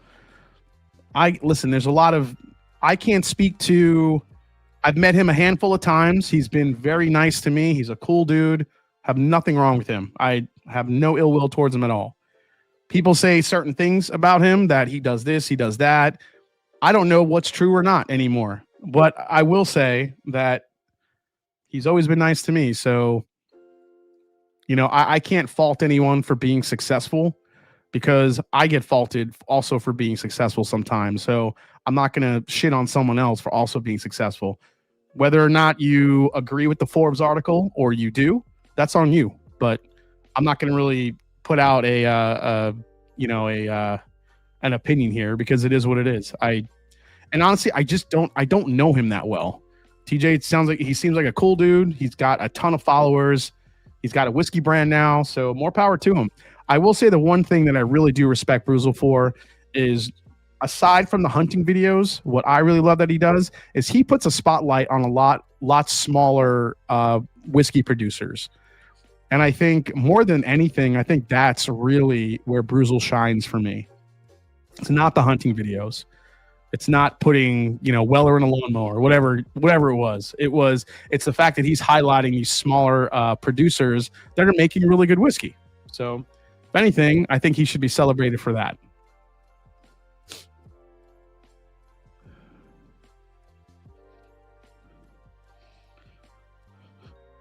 There's a lot of, I can't speak to, I've met him a handful of times. He's been very nice to me. He's a cool dude. Have nothing wrong with him. I have no ill will towards him at all. People say certain things about him, that he does this, he does that. I don't know what's true or not anymore, but I will say that he's always been nice to me. So, you know, I can't fault anyone for being successful, because I get faulted also for being successful sometimes. So I'm not going to shit on someone else for also being successful. Whether or not you agree with the Forbes article or you do, that's on you. But I'm not going to really put out an opinion here, because it is what it is. And honestly, I don't know him that well. TJ, he seems like a cool dude. He's got a ton of followers. He's got a whiskey brand now, so more power to him. I will say the one thing that I really do respect Bruzel for is, aside from the hunting videos, what I really love that he does is he puts a spotlight on a lot smaller whiskey producers. And I think more than anything, I think that's really where Bruzel shines for me. It's not the hunting videos. It's not putting, Weller in a lawnmower, whatever it was. It's the fact that he's highlighting these smaller producers that are making really good whiskey. So, if anything, I think he should be celebrated for that.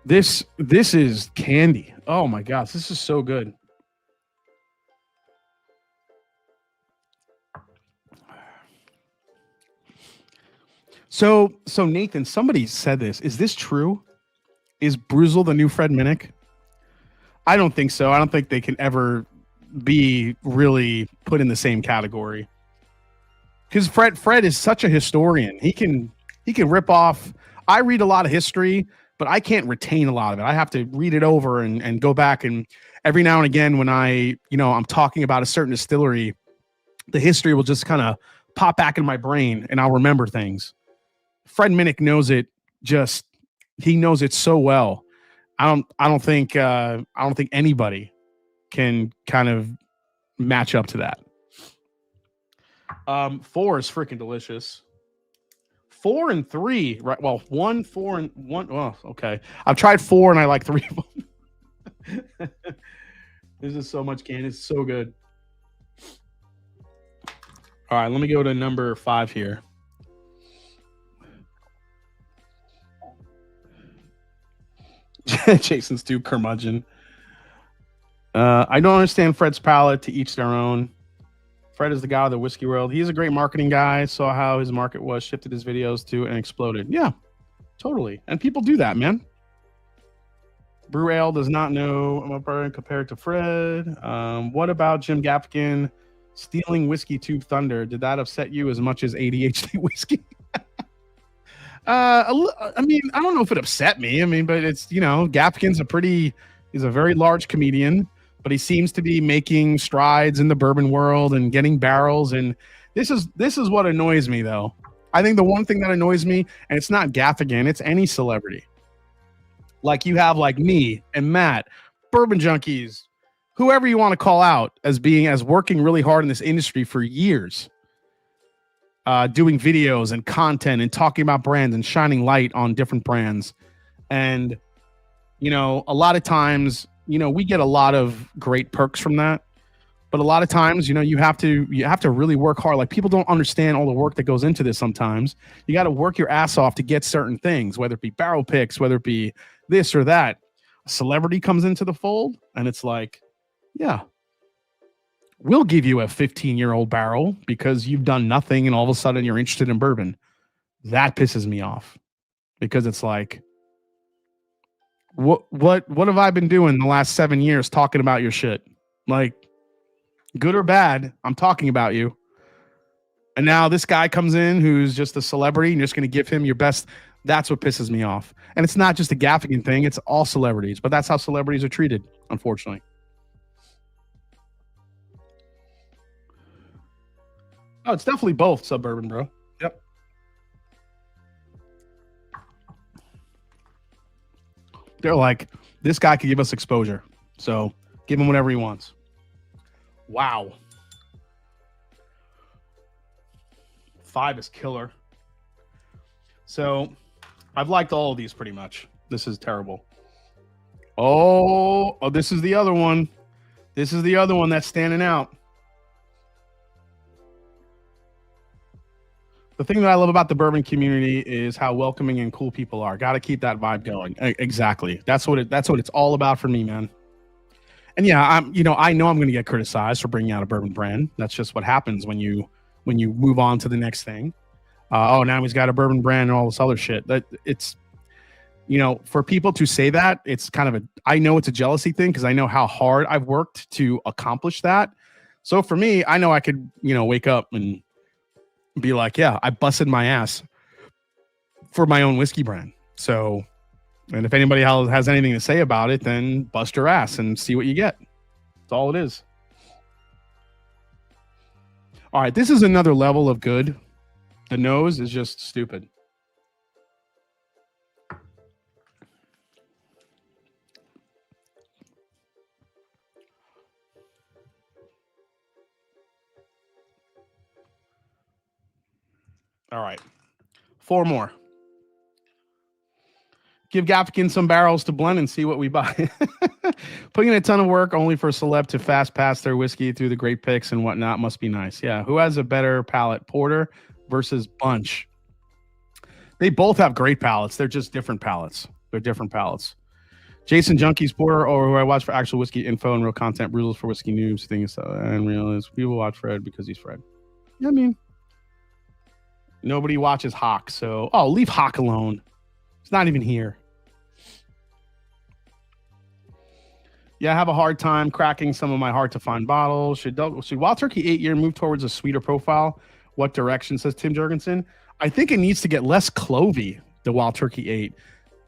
This is candy. Oh my gosh, this is so good. So Nathan, somebody said this. Is this true? Is Bruzel the new Fred Minnick? I don't think so. I don't think they can ever be really put in the same category. Because Fred is such a historian. He can rip off. I read a lot of history, but I can't retain a lot of it. I have to read it over and go back, and every now and again when I'm talking about a certain distillery, the history will just kind of pop back in my brain and I'll remember things. Fred Minnick knows it. He knows it so well. I don't think anybody can kind of match up to that. 4 is freaking delicious. 4 and 3, right? Well, 1, 4, and 1. Oh, okay. I've tried 4 and I like 3 of them. This is so much candy. It's so good. All right, let me go to number 5 here. Jason's too curmudgeon. I don't understand Fred's palate. To each their own. Fred is the guy of the whiskey world. He's a great marketing guy. Saw how his market was, shifted his videos to, and exploded. Yeah, totally. And people do that, man. Brew Ale does not know compared to Fred. What about Jim Gaffigan stealing Whiskey Tube Thunder? Did that upset you as much as ADHD whiskey? I mean, I don't know if it upset me. I mean, but it's, Gaffigan's he's a very large comedian, but he seems to be making strides in the bourbon world and getting barrels. And this is what annoys me, though. I think the one thing that annoys me, and it's not Gaffigan, it's any celebrity. Like you have like me and Matt, bourbon junkies, whoever you want to call out as working really hard in this industry for years. Doing videos and content and talking about brands and shining light on different brands. And A lot of times, we get a lot of great perks from that. But a lot of times, you have to really work hard. Like, people don't understand all the work that goes into this sometimes. You got to work your ass off to get certain things, whether it be barrel picks, whether it be this or that. A celebrity comes into the fold and it's like, yeah, we'll give you a 15-year-old barrel because you've done nothing and all of a sudden you're interested in bourbon. That pisses me off because it's like, what have I been doing the last 7 years talking about your shit? Like, good or bad, I'm talking about you. And now this guy comes in who's just a celebrity and you're just going to give him your best. That's what pisses me off. And it's not just a Gaffigan thing. It's all celebrities. But that's how celebrities are treated, unfortunately. Oh, it's definitely both, Suburban, bro. Yep. They're like, this guy could give us exposure. So give him whatever he wants. Wow. 5 is killer. So I've liked all of these pretty much. This is terrible. Oh, this is the other one. This is the other one that's standing out. The thing that I love about the bourbon community is how welcoming and cool people are. Got to keep that vibe going. Exactly. That's what it's all about for me, man. And yeah, I know I'm going to get criticized for bringing out a bourbon brand. That's just what happens when you move on to the next thing. Now he's got a bourbon brand and all this other shit. That it's, for people to say that, it's kind of I know it's a jealousy thing because I know how hard I've worked to accomplish that. So for me, I know I could, wake up and be like, yeah, I busted my ass for my own whiskey brand. So, and if anybody has anything to say about it, then bust your ass and see what you get. That's all it is. All right, this is another level of good. The nose is just stupid. All right, 4 more. Give Gaffigan some barrels to blend and see what we buy. Putting in a ton of work only for a celeb to fast pass their whiskey through the great picks and whatnot must be nice. Yeah, who has a better palate, Porter versus Bunch? They both have great palates. They're just different palates. They're different palates. Jason Junkies Porter, or who I watch for actual whiskey info and real content, Bruisels for whiskey news, things and real is people watch Fred because he's Fred. Yeah, I mean, nobody watches Hawk, so leave Hawk alone. It's not even here. Yeah, I have a hard time cracking some of my hard to find bottles. Should Wild Turkey 8-year move towards a sweeter profile? What direction, says Tim Jurgensen? I think it needs to get less clovey, the Wild Turkey 8.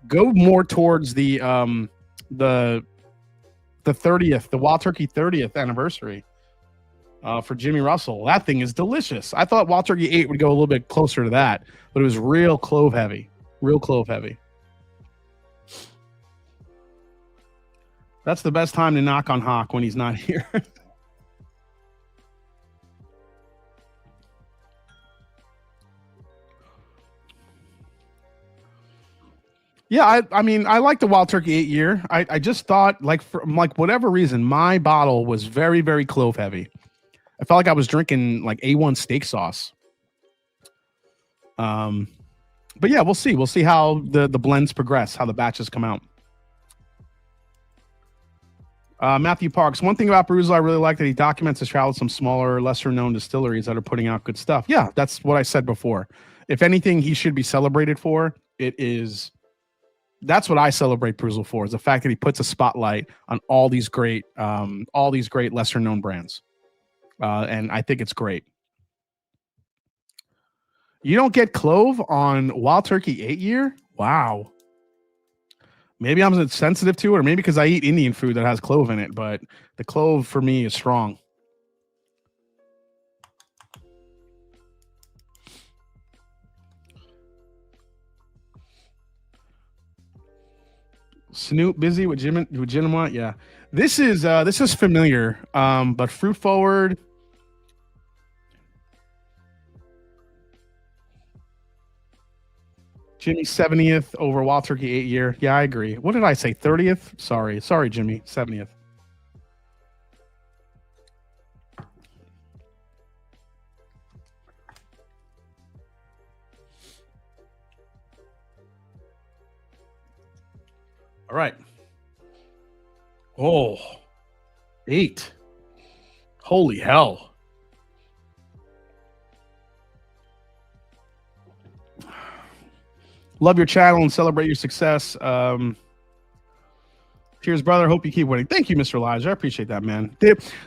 Go more towards the 30th, the Wild Turkey 30th anniversary for Jimmy Russell. That thing is delicious. I thought Wild Turkey 8 would go a little bit closer to that, but it was real clove heavy. Real clove heavy. That's the best time to knock on Hawk when he's not here. Yeah, I mean, I like the Wild Turkey 8-year. I just thought, for whatever reason, my bottle was very, very clove heavy. I felt like I was drinking like A1 steak sauce. But yeah, we'll see. We'll see how the blends progress, how the batches come out. Matthew Parks. One thing about Bruzel I really like that he documents his travel to some smaller, lesser known distilleries that are putting out good stuff. Yeah, that's what I said before. If anything, he should be celebrated for. That's what I celebrate Bruzel for, is the fact that he puts a spotlight on all these great lesser known brands. And I think it's great. You don't get clove on Wild Turkey 8-year? Wow. Maybe I'm sensitive to it, or maybe because I eat Indian food that has clove in it, but the clove for me is strong. Snoop busy with Jim yeah. This is familiar, but fruit forward. Jimmy 70th over Wild Turkey 8-year. Yeah, I agree. What did I say? 30th? Sorry, Jimmy. 70th. All right. Oh, 8. Holy hell. Love your channel and celebrate your success. Cheers, brother. Hope you keep winning. Thank you, Mr. Elijah. I appreciate that, man.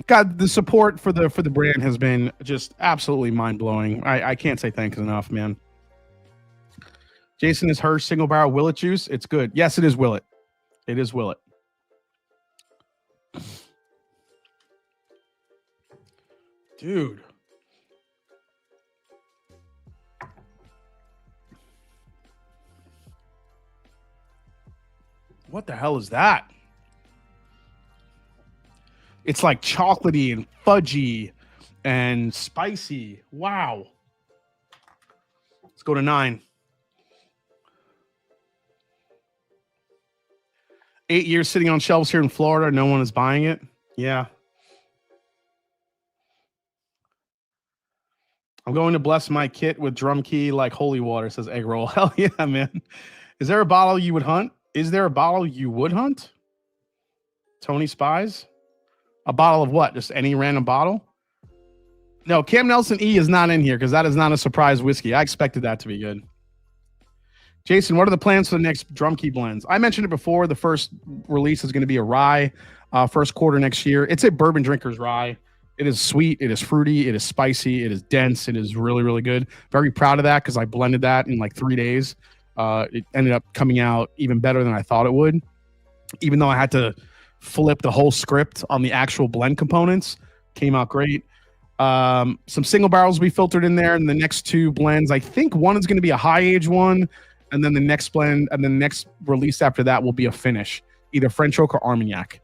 God, the support for the brand has been just absolutely mind-blowing. I can't say thanks enough, man. Jason, is Hirsch single barrel Willet juice? It's good. Yes, it is Willet. It is Willet. Dude. What the hell is that? It's like chocolatey and fudgy and spicy. Wow. Let's go to 9. 8 years sitting on shelves here in Florida. No one is buying it. Yeah. I'm going to bless my kit with drum key like holy water, says Egg Roll. Hell yeah, man. Is there a bottle you would hunt? Is there a bottle you would hunt? Tony Spies? A bottle of what? Just any random bottle? No, Cam Nelson E is not in here because that is not a surprise whiskey. I expected that to be good. Jason, what are the plans for the next drum key blends? I mentioned it before. The first release is going to be a rye, first quarter next year. It's a bourbon drinker's rye. It is sweet. It is fruity. It is spicy. It is dense. It is really, really good. Very proud of that because I blended that in like 3 days. It ended up coming out even better than I thought it would, even though I had to flip the whole script on the actual blend components. Came out great. Some single barrels will be filtered in there, and the next 2 blends, I think one is going to be a high age one, and then the next blend and the next release after that will be a finish, either French oak or Armagnac.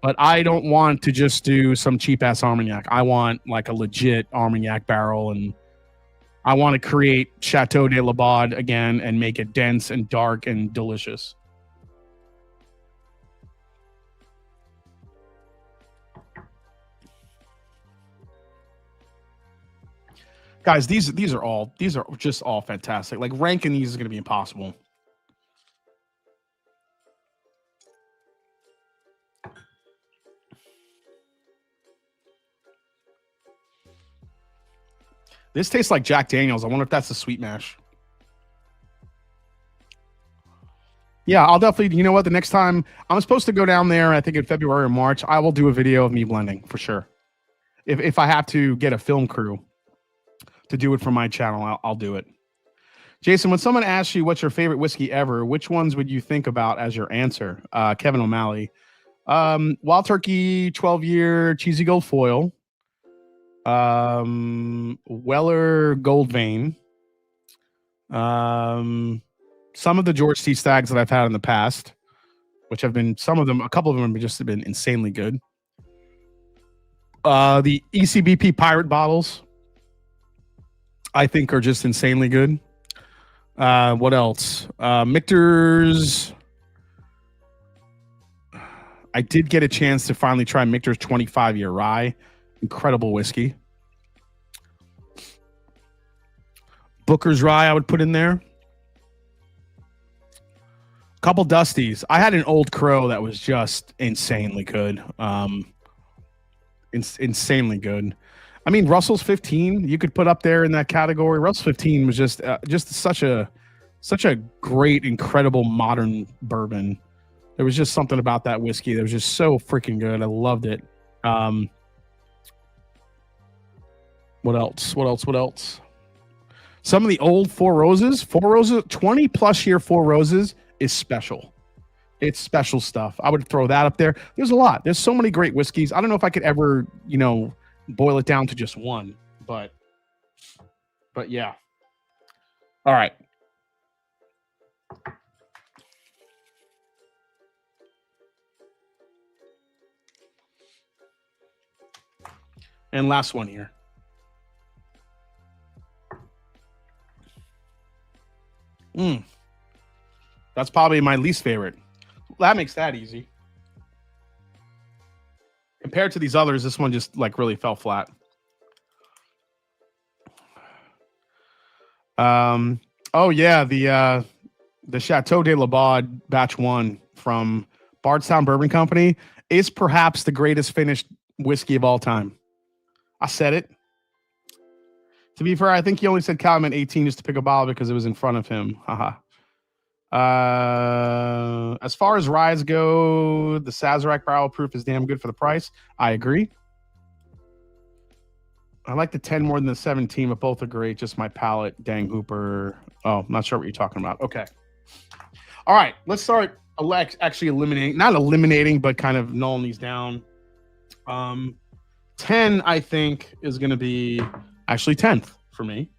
But I don't want to just do some cheap ass Armagnac. I want like a legit Armagnac barrel, and I want to create Chateau de la Baude again and make it dense and dark and delicious. Guys, these are just all fantastic. Like ranking these is going to be impossible. This tastes like Jack Daniels. I wonder if that's the sweet mash. Yeah, I'll definitely, you know what, the next time I'm supposed to go down there, I think in February or March, I will do a video of me blending for sure. If I have to get a film crew to do it for my channel, I'll do it. Jason, when someone asks you what's your favorite whiskey ever, which ones would you think about as your answer? Kevin O'Malley. Wild Turkey 12-year Cheesy Gold Foil. Weller Gold Vein. Some of the George T. Staggs that I've had in the past, which have been, a couple of them have just been insanely good. The ECBP Pirate bottles, I think, are just insanely good. What else? Michter's. I did get a chance to finally try Michter's 25-year rye. Incredible whiskey. Booker's rye I would put in there. Couple Dusties. I had an Old Crow that was just insanely good. Insanely good. I mean, Russell's 15 you could put up there in that category. Russell's 15 was just such a great, incredible modern bourbon. There was just something about that whiskey that was just so freaking good. I loved it. What else? Some of the old Four Roses, 20 plus year Four Roses is special. It's special stuff. I would throw that up there. There's a lot. There's so many great whiskeys. I don't know if I could ever, boil it down to just one, but yeah. All right. And last one here. That's probably my least favorite. That makes that easy. Compared to these others, this one just like really fell flat. Oh yeah, the Chateau de la Baude Batch 1 from Bardstown Bourbon Company is perhaps the greatest finished whiskey of all time. I said it. To be fair, I think he only said Calumet 18 just to pick a bottle because it was in front of him. Haha. As far as ryes go, the Sazerac barrel proof is damn good for the price. I agree. I like the 10 more than the 17, but both are great. Just my palate. Dang Hooper. Oh, not sure what you're talking about. Okay. All right. Let's start actually eliminating, not eliminating, but kind of nulling these down. 10, I think, is going to be actually 10th for me.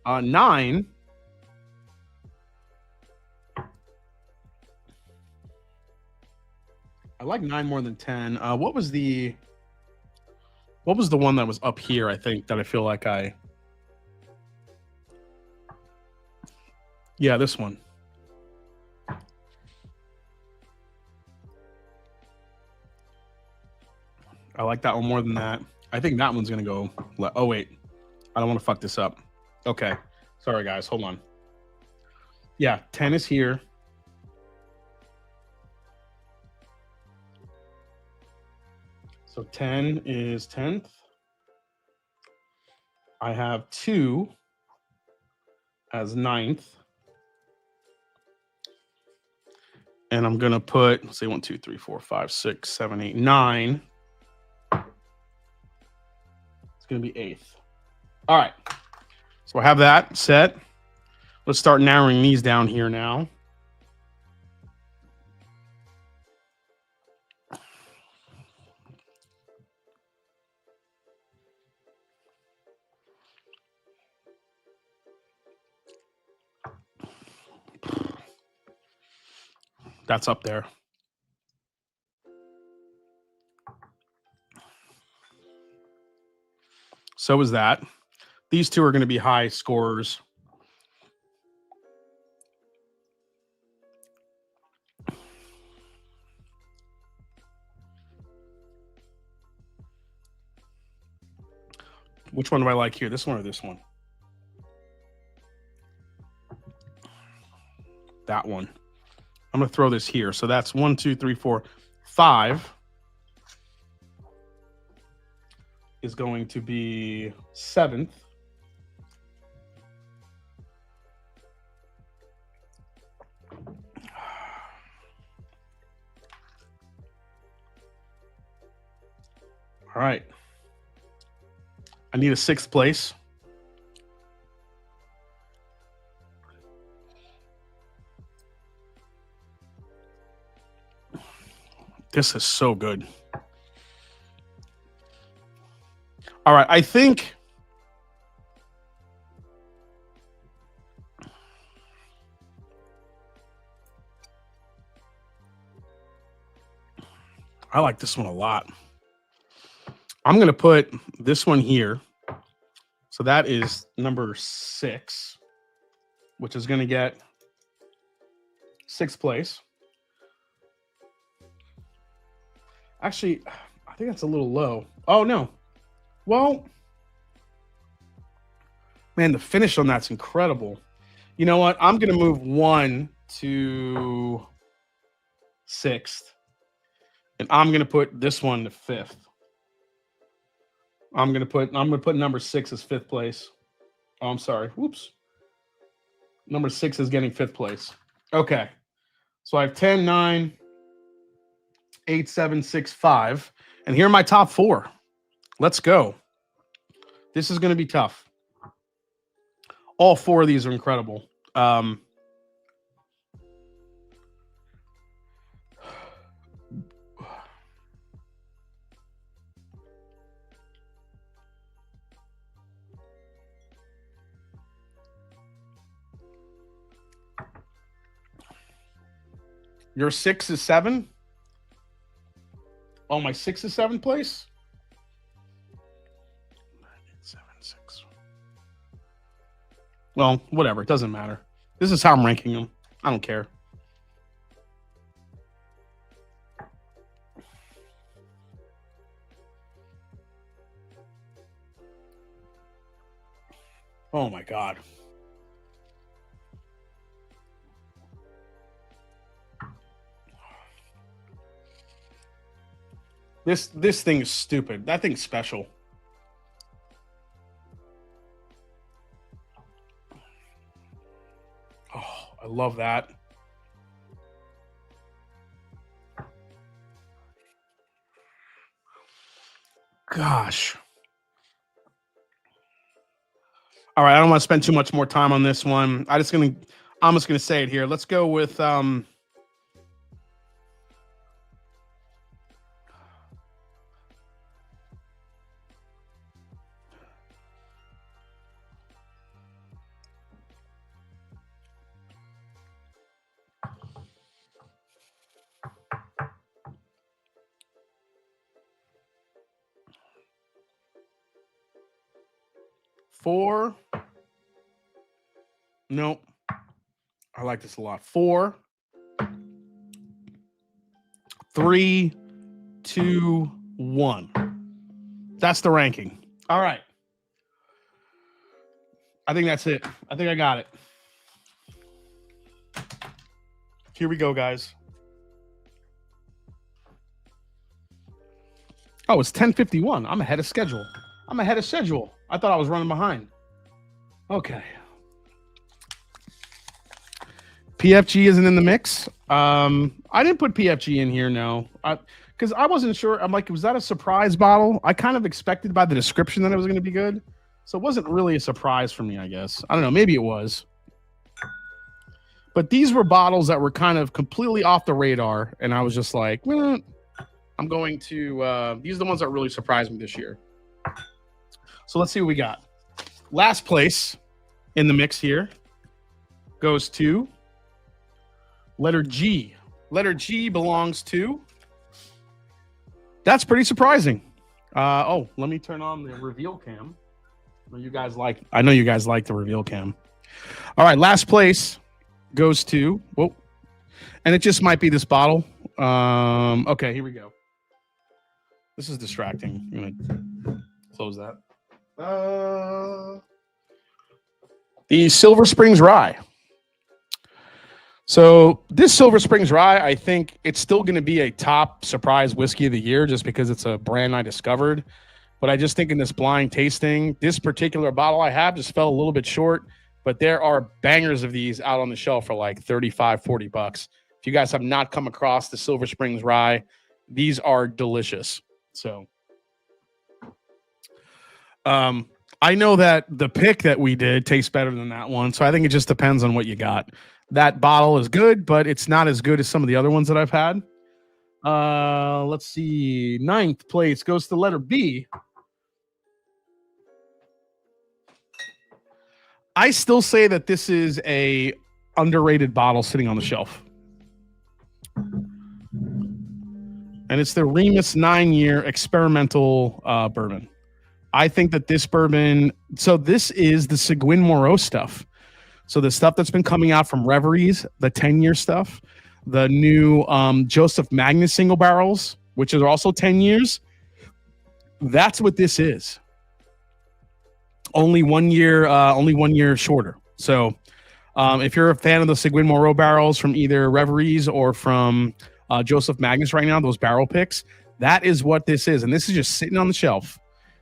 9. I like 9 more than 10. What was the one that was up here, I think, that I feel like yeah, this one. I like that one more than that. I think that one's going to go. Oh, wait. I don't want to fuck this up. Okay. Sorry, guys. Hold on. Yeah, 10 is here. So 10 is 10th. I have 2 as 9th. And I'm going to put, let's say 1, 2, 3, 4, 5, 6, 7, 8, 9. It's going to be 8th. All right. So I have that set. Let's start narrowing these down here now. That's up there. So is that. These two are going to be high scorers. Which one do I like here? This one or this one? That one. I'm going to throw this here. So that's 1, 2, 3, 4, 5 is going to be 7th. All right. I need a 6th place. This is so good. All right, I think I like this one a lot. I'm going to put this one here. So that is number 6, which is going to get 6th place. Actually, I think that's a little low. Oh, no. Well, man, the finish on that's incredible. You know what? I'm going to move 1 to 6th. And I'm going to put this one to 5th. I'm going to put number 6 as 5th place. Oh, I'm sorry. Whoops. Number 6 is getting 5th place. Okay. So I have 10, 9, 8, 7, 6, 5. And here are my top 4. Let's go. This is going to be tough. All 4 of these are incredible. Your 6 is 7? Oh, my 6 is 7th place? 9, 8, 7, 6. Well, whatever. It doesn't matter. This is how I'm ranking them. I don't care. Oh my God. This thing is stupid. That thing's special. Oh, I love that. Gosh. All right, I don't want to spend too much more time on this one. I'm just gonna say it here. Let's go with 4. Nope. I like this a lot. 4, 3, 2, 1. That's the ranking. All right. I think that's it. I think I got it. Here we go, guys. Oh, it's 10:51. I'm ahead of schedule. I thought I was running behind. Okay. PFG isn't in the mix. I didn't put PFG in here, no. Because I wasn't sure. I'm like, was that a surprise bottle? I kind of expected by the description that it was going to be good. So it wasn't really a surprise for me, I guess. I don't know. Maybe it was. But these were bottles that were kind of completely off the radar. And I was just like, I'm going to... these are the ones that really surprised me this year. So let's see what we got. Last place in the mix here goes to letter G. Letter G belongs to... That's pretty surprising. Oh, let me turn on the reveal cam. I know you guys like the reveal cam. All right, last place goes to... Whoa. And it just might be this bottle. Okay, here we go. This is distracting. I'm going to close that. The Silver Springs Rye. So this Silver Springs Rye, I think it's still going to be a top surprise whiskey of the year just because it's a brand I discovered. But I just think in this blind tasting, this particular bottle I have just fell a little bit short. But there are bangers of these out on the shelf for like $35-$40. If you guys have not come across the Silver Springs Rye, these are delicious. So I know that the pick that we did tastes better than that one. So I think it just depends on what you got. That bottle is good, but it's not as good as some of the other ones that I've had. Let's see. 9th place goes to letter B. I still say that this is a underrated bottle sitting on the shelf. And it's the Remus 9-year experimental bourbon. I think that this bourbon... So this is the Seguin Moreau stuff. So the stuff that's been coming out from Reveries, the 10-year stuff, the new Joseph Magnus single barrels, which are also 10 years. That's what this is. Only 1 year shorter. So if you're a fan of the Seguin Moreau barrels from either Reveries or from Joseph Magnus right now, those barrel picks, that is what this is. And this is just sitting on the shelf.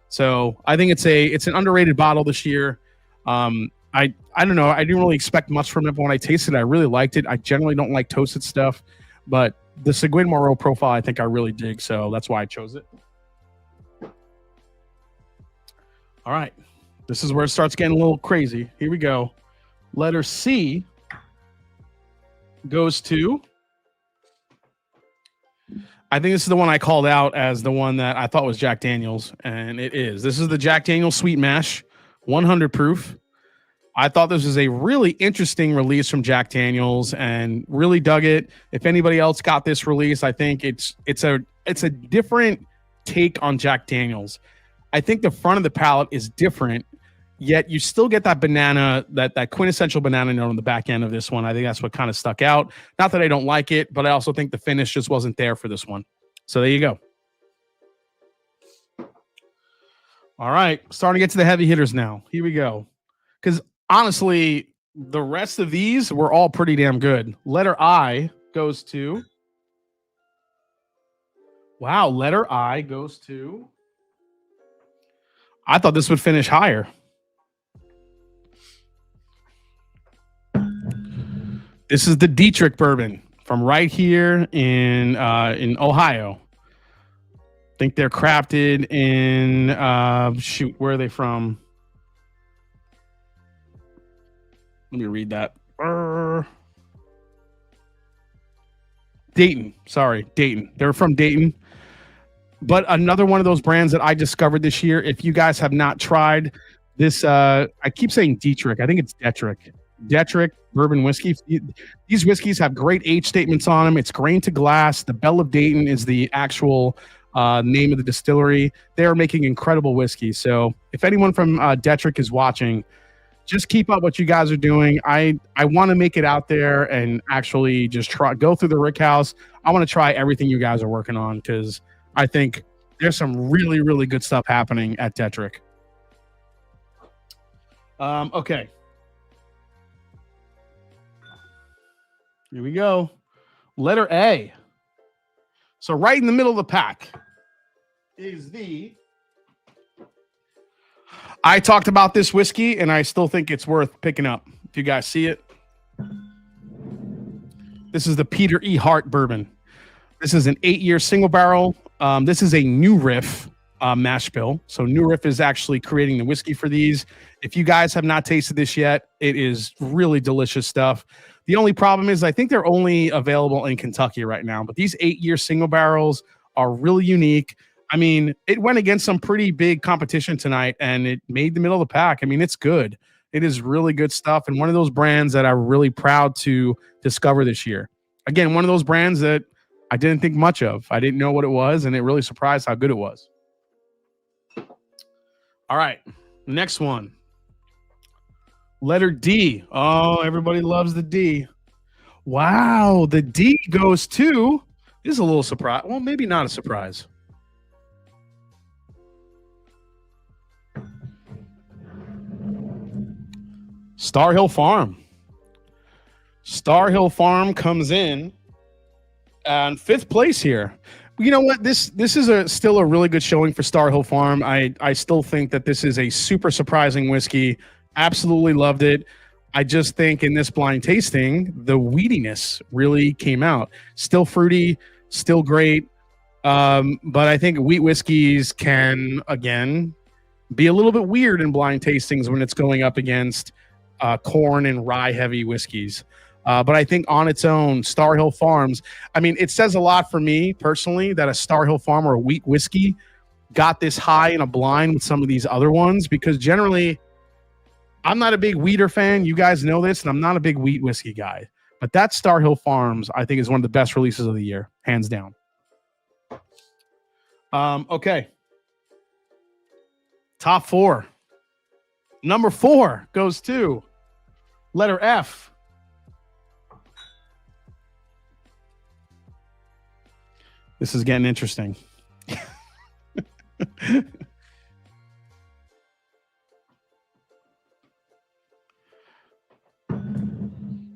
So I think it's an underrated bottle this year. I don't know. I didn't really expect much from it, but when I tasted it, I really liked it. I generally don't like toasted stuff, but the Seguin Moreau profile, I think I really dig. So that's why I chose it. All right. This is where it starts getting a little crazy. Here we go. Letter C goes to... I think this is the one I called out as the one that I thought was Jack Daniel's, and it is. This is the Jack Daniel's Sweet Mash, 100 proof. I thought this was a really interesting release from Jack Daniel's and really dug it. If anybody else got this release, I think it's a different take on Jack Daniel's. I think the front of the palate is different. yet you still get that banana, that quintessential banana note on the back end of this one. I think that's what kind of stuck out. Not that I don't like it, but I also think the finish just wasn't there for this one. So there you go. All right, starting to get to the heavy hitters now. Here we go. Because honestly, the rest of these were all pretty damn good. Letter I goes to... Wow, letter I goes to... I thought this would finish higher. This is the Dietrich bourbon from right here in Ohio. I think they're crafted in where are they from? Let me read that. Dayton. Sorry, Dayton. They're from Dayton. But another one of those brands that I discovered this year, if you guys have not tried this, I keep saying Dietrich. I think it's Dietrich. Dietrich bourbon whiskey. These whiskeys have great age statements on them. It's grain to glass. The Bell of Dayton is the actual name of the distillery. They're making incredible whiskey. So if anyone from Dietrich is watching, just keep up what you guys are doing. I want to make it out there and actually just go through the Rick House. I want to try everything you guys are working on because I think there's some really, really good stuff happening at Dietrich. Okay. Here we go. Letter A. So right in the middle of the pack is the... I talked about this whiskey, and I still think it's worth picking up. If you guys see it. This is the Peter E. Hart bourbon. This is an 8-year single barrel. This is a New Riff mash bill. So New Riff is actually creating the whiskey for these. If you guys have not tasted this yet, it is really delicious stuff. The only problem is I think they're only available in Kentucky right now. But these 8-year single barrels are really unique. I mean, it went against some pretty big competition tonight, and it made the middle of the pack. I mean, it's good. It is really good stuff, and one of those brands that I'm really proud to discover this year. Again, one of those brands that I didn't think much of. I didn't know what it was, and it really surprised how good it was. All right, next one. Letter D. Oh, everybody loves the D. Wow, the D goes to... This is a little surprise. Well, maybe not a surprise. Star Hill Farm. Star Hill Farm comes in and 5th place here. You know what? This is still a really good showing for Star Hill Farm. I still think that this is a super surprising whiskey. Absolutely loved it. I just think in this blind tasting, the weediness really came out. Still fruity, still great. But I think wheat whiskeys can, again, be a little bit weird in blind tastings when it's going up against corn and rye heavy whiskeys. But I think on its own, Star Hill Farms, I mean, it says a lot for me personally that a Star Hill Farm or a wheat whiskey got this high in a blind with some of these other ones, because generally I'm not a big wheater fan. You guys know this, and I'm not a big wheat whiskey guy. But that Star Hill Farms, I think, is one of the best releases of the year, hands down. Okay. Top 4. Number 4 goes to letter F. This is getting interesting.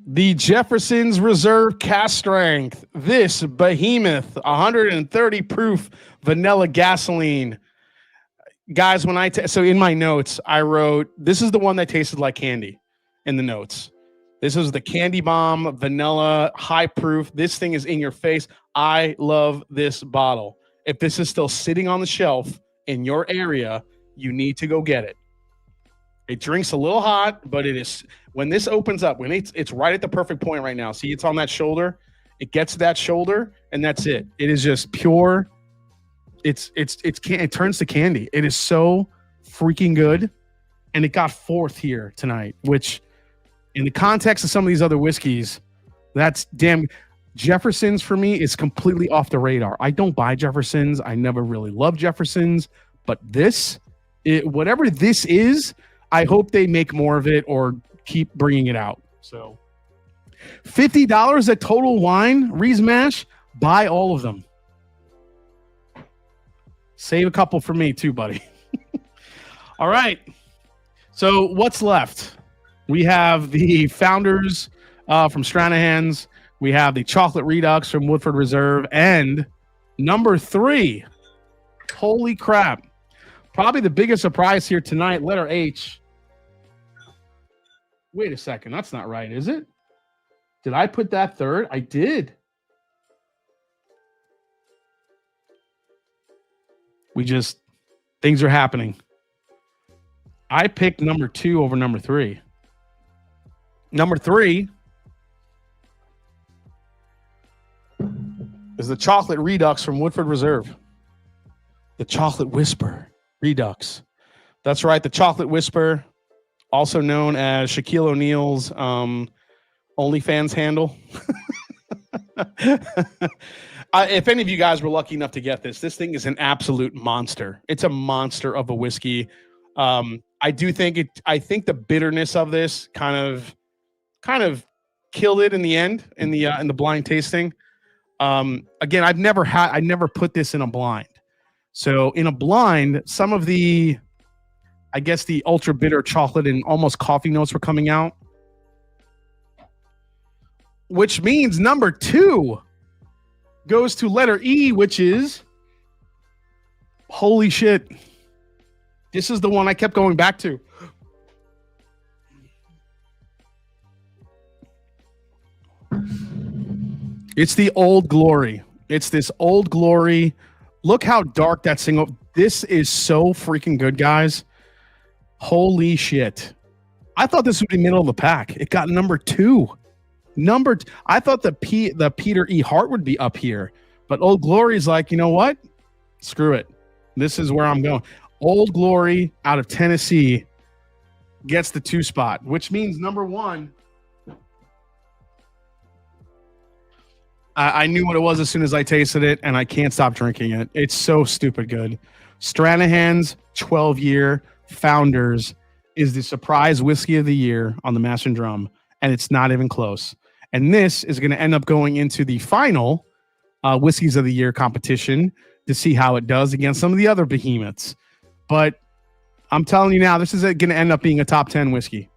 The Jefferson's Reserve Cask Strength. This behemoth, 130 proof vanilla gasoline. Guys, when so in my notes, I wrote, this is the one that tasted like candy in the notes. This is the Candy Bomb vanilla high proof. This thing is in your face. I love this bottle. If this is still sitting on the shelf in your area, you need to go get it. It drinks a little hot, but it is, when this opens up, when it's right at the perfect point right now. See, it's on that shoulder. It gets to that shoulder, and that's it. It is just pure. It turns to candy. It is so freaking good, and it got 4th here tonight, which in the context of some of these other whiskeys, that's damn. Jefferson's for me is completely off the radar. I don't buy Jefferson's. I never really loved Jefferson's, but this, whatever this is, I hope they make more of it or keep bringing it out. So $50 at Total Wine, Rees Mash, buy all of them. Save a couple for me too, buddy. All right. So what's left? We have the Founders from Stranahan's. We have the Chocolate Redux from Woodford Reserve. And number 3, holy crap. Probably the biggest surprise here tonight, letter H. Wait a second. That's not right, is it? Did I put that third? I did. Things are happening. I picked number 2 over number 3. Number 3 is the Chocolate Redux from Woodford Reserve. The Chocolate Whisper Redux. That's right, the Chocolate Whisper, also known as Shaquille O'Neal's OnlyFans handle. If any of you guys were lucky enough to get this thing is an absolute monster. It's a monster of a whiskey. I think the bitterness of this kind of killed it in the end in the blind tasting. Again, I never put this in a blind. So in a blind, some of the, I guess, the ultra bitter chocolate and almost coffee notes were coming out, which means number 2 goes to letter E, which is, holy shit. This is the one I kept going back to. It's the Old Glory. It's this Old Glory. Look how dark that single. This is so freaking good, guys. Holy shit. I thought this would be middle of the pack. It got number 2. I thought the Peter E. Hart would be up here, but Old Glory's like, you know what? Screw it. This is where I'm going. Old Glory out of Tennessee gets the 2 spot, which means number 1. I knew what it was as soon as I tasted it, and I can't stop drinking it. It's so stupid good. Stranahan's 12-year Founders is the surprise whiskey of the year on the Mash and Drum, and it's not even close. And this is going to end up going into the final Whiskeys of the Year competition to see how it does against some of the other behemoths. But I'm telling you now, this is going to end up being a top 10 whiskey.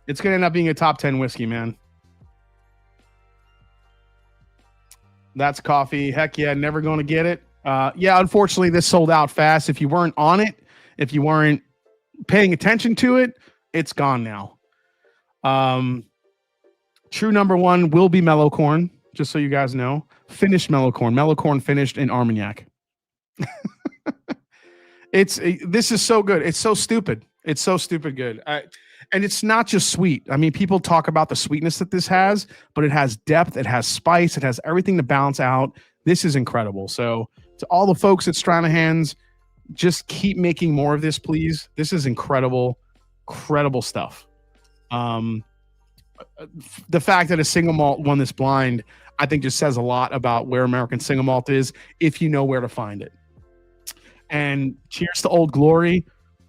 It's going to end up being a top 10 whiskey, man. That's coffee. Heck yeah, never going to get it. Yeah, unfortunately, this sold out fast. If you weren't on it, if you weren't paying attention to it, it's gone now. True number 1 will be Mellow Corn, just so you guys know. Finished Mellow Corn. Mellow Corn finished in Armagnac. This is so good. It's so stupid. It's so stupid good. And it's not just sweet. I mean, people talk about the sweetness that this has, but it has depth, it has spice, it has everything to balance out. This is incredible. So to all the folks at Stranahan's, just keep making more of this, please. This is incredible, incredible stuff. The fact that a single malt won this blind, I think just says a lot about where American single malt is if you know where to find it. And cheers to Old Glory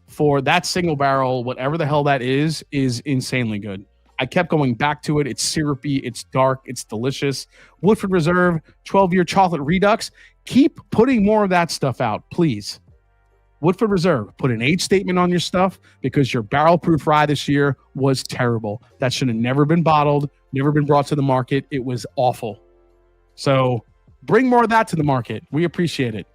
for that single barrel, whatever the hell that is insanely good. I kept going back to it. It's syrupy, it's dark, it's delicious. Woodford Reserve, 12-year Chocolate Redux. Keep putting more of that stuff out, please. Woodford Reserve, put an age statement on your stuff because your barrel proof rye this year was terrible. That should have never been bottled, never been brought to the market. It was awful. So bring more of that to the market. We appreciate it.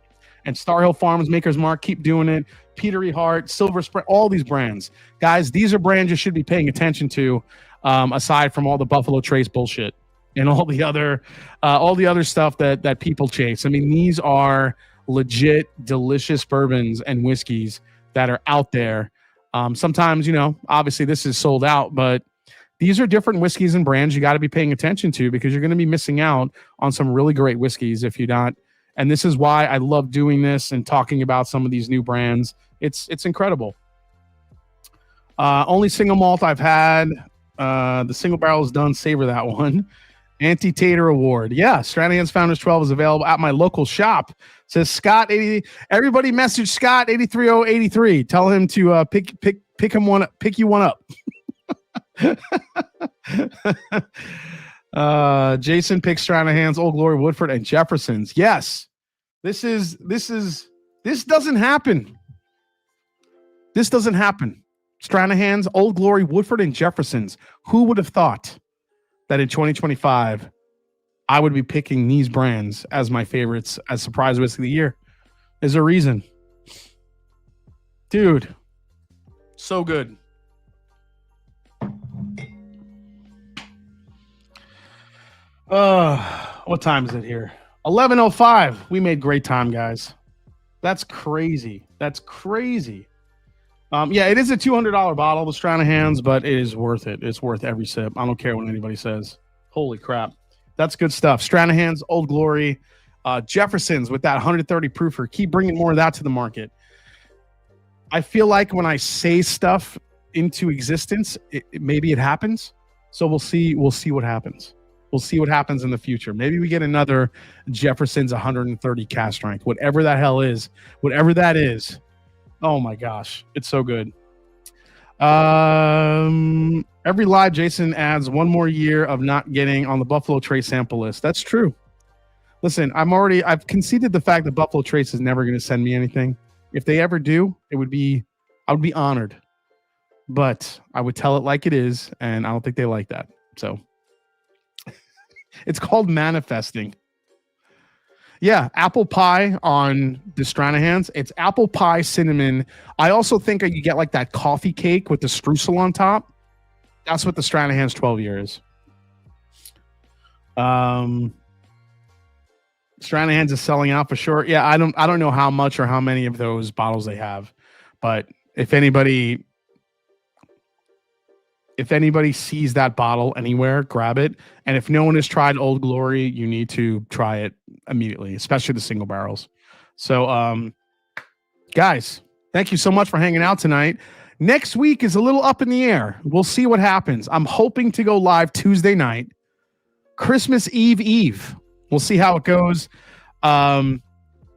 And Star Hill Farms, Maker's Mark, keep doing it. Peter E. Hart, Silver Spring, all these brands. Guys, these are brands you should be paying attention to, aside from all the Buffalo Trace bullshit and all the other stuff that people chase. I mean, these are legit, delicious bourbons and whiskeys that are out there. Sometimes, obviously this is sold out, but these are different whiskeys and brands you got to be paying attention to because you're going to be missing out on some really great whiskeys if you're not. And this is why I love doing this and talking about some of these new brands. It's incredible. Only single malt I've had. The single barrel is done. Savor that one. Anti-Tater Award. Yeah, Stranahan's Founders 12 is available at my local shop. Says Scott 80. Everybody message Scott 83083. Tell him to pick you one up. Jason picks Stranahan's, Old Glory, Woodford, and Jefferson's. Yes. This doesn't happen. This doesn't happen. Stranahan's, Old Glory, Woodford, and Jefferson's. Who would have thought that in 2025 I would be picking these brands as my favorites as surprise whiskey of the year? There's a reason. Dude, so good. What time is it here? 11:05. We made great time, guys. That's crazy. That's crazy. Yeah, it is a $200 bottle, the Stranahan's, but it is worth it. It's worth every sip. I don't care what anybody says. Holy crap. That's good stuff. Stranahan's, Old Glory, Jefferson's with that 130 proofer. Keep bringing more of that to the market. I feel like when I say stuff into existence, maybe it happens. So we'll see what happens. We'll see what happens in the future. Maybe we get another Jefferson's 130 cask strength, whatever that hell is, whatever that is. Oh my gosh, it's so good. Every live, Jason adds one more year of not getting on the Buffalo Trace sample list. That's true. Listen, I've conceded the fact that Buffalo Trace is never going to send me anything. If they ever do, I would be honored. But I would tell it like it is, and I don't think they like that. So it's called manifesting. Yeah, apple pie on the Stranahan's. It's apple pie, cinnamon. I also think you get like that coffee cake with the streusel on top. That's what the Stranahan's 12 year is. Stranahan's is selling out for sure. Yeah, I don't know how much or how many of those bottles they have, but if anybody sees that bottle anywhere, grab it. And if no one has tried Old Glory, you need to try it immediately, especially the single barrels. So, guys, thank you so much for hanging out tonight. Next week is a little up in the air. We'll see what happens. I'm hoping to go live Tuesday night, Christmas Eve. We'll see how it goes. I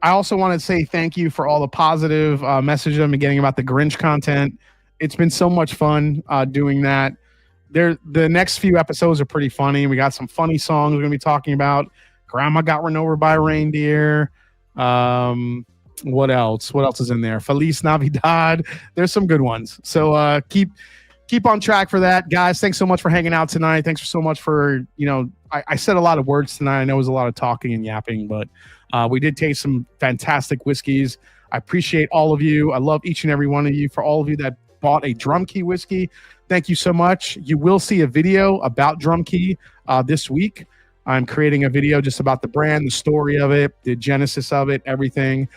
also want to say thank you for all the positive messages I've been getting about the Grinch content. It's been so much fun doing that. The next few episodes are pretty funny. We got some funny songs we're going to be talking about. Grandma got run over by a reindeer. What else? What else is in there? Feliz Navidad. There's some good ones. So keep on track for that. Guys, thanks so much for hanging out tonight. Thanks so much for, I said a lot of words tonight. I know it was a lot of talking and yapping, but we did taste some fantastic whiskeys. I appreciate all of you. I love each and every one of you. For all of you that bought a Drum Key whiskey, thank you so much. You will see a video about Drum Key this week. I'm creating a video just about the brand, the story of it, the genesis of it, everything.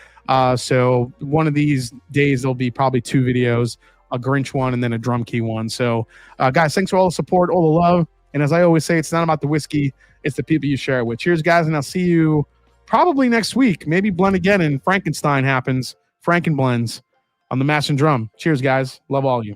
So one of these days there'll be probably two videos, a Grinch one and then a Drum Key one. So guys, thanks for all the support, all the love. And as I always say, it's not about the whiskey, it's the people you share it with. Cheers, guys, and I'll see you probably next week. Maybe Blend Again and Frankenstein happens. Frankenblends on the Mash and Drum. Cheers, guys. Love all of you.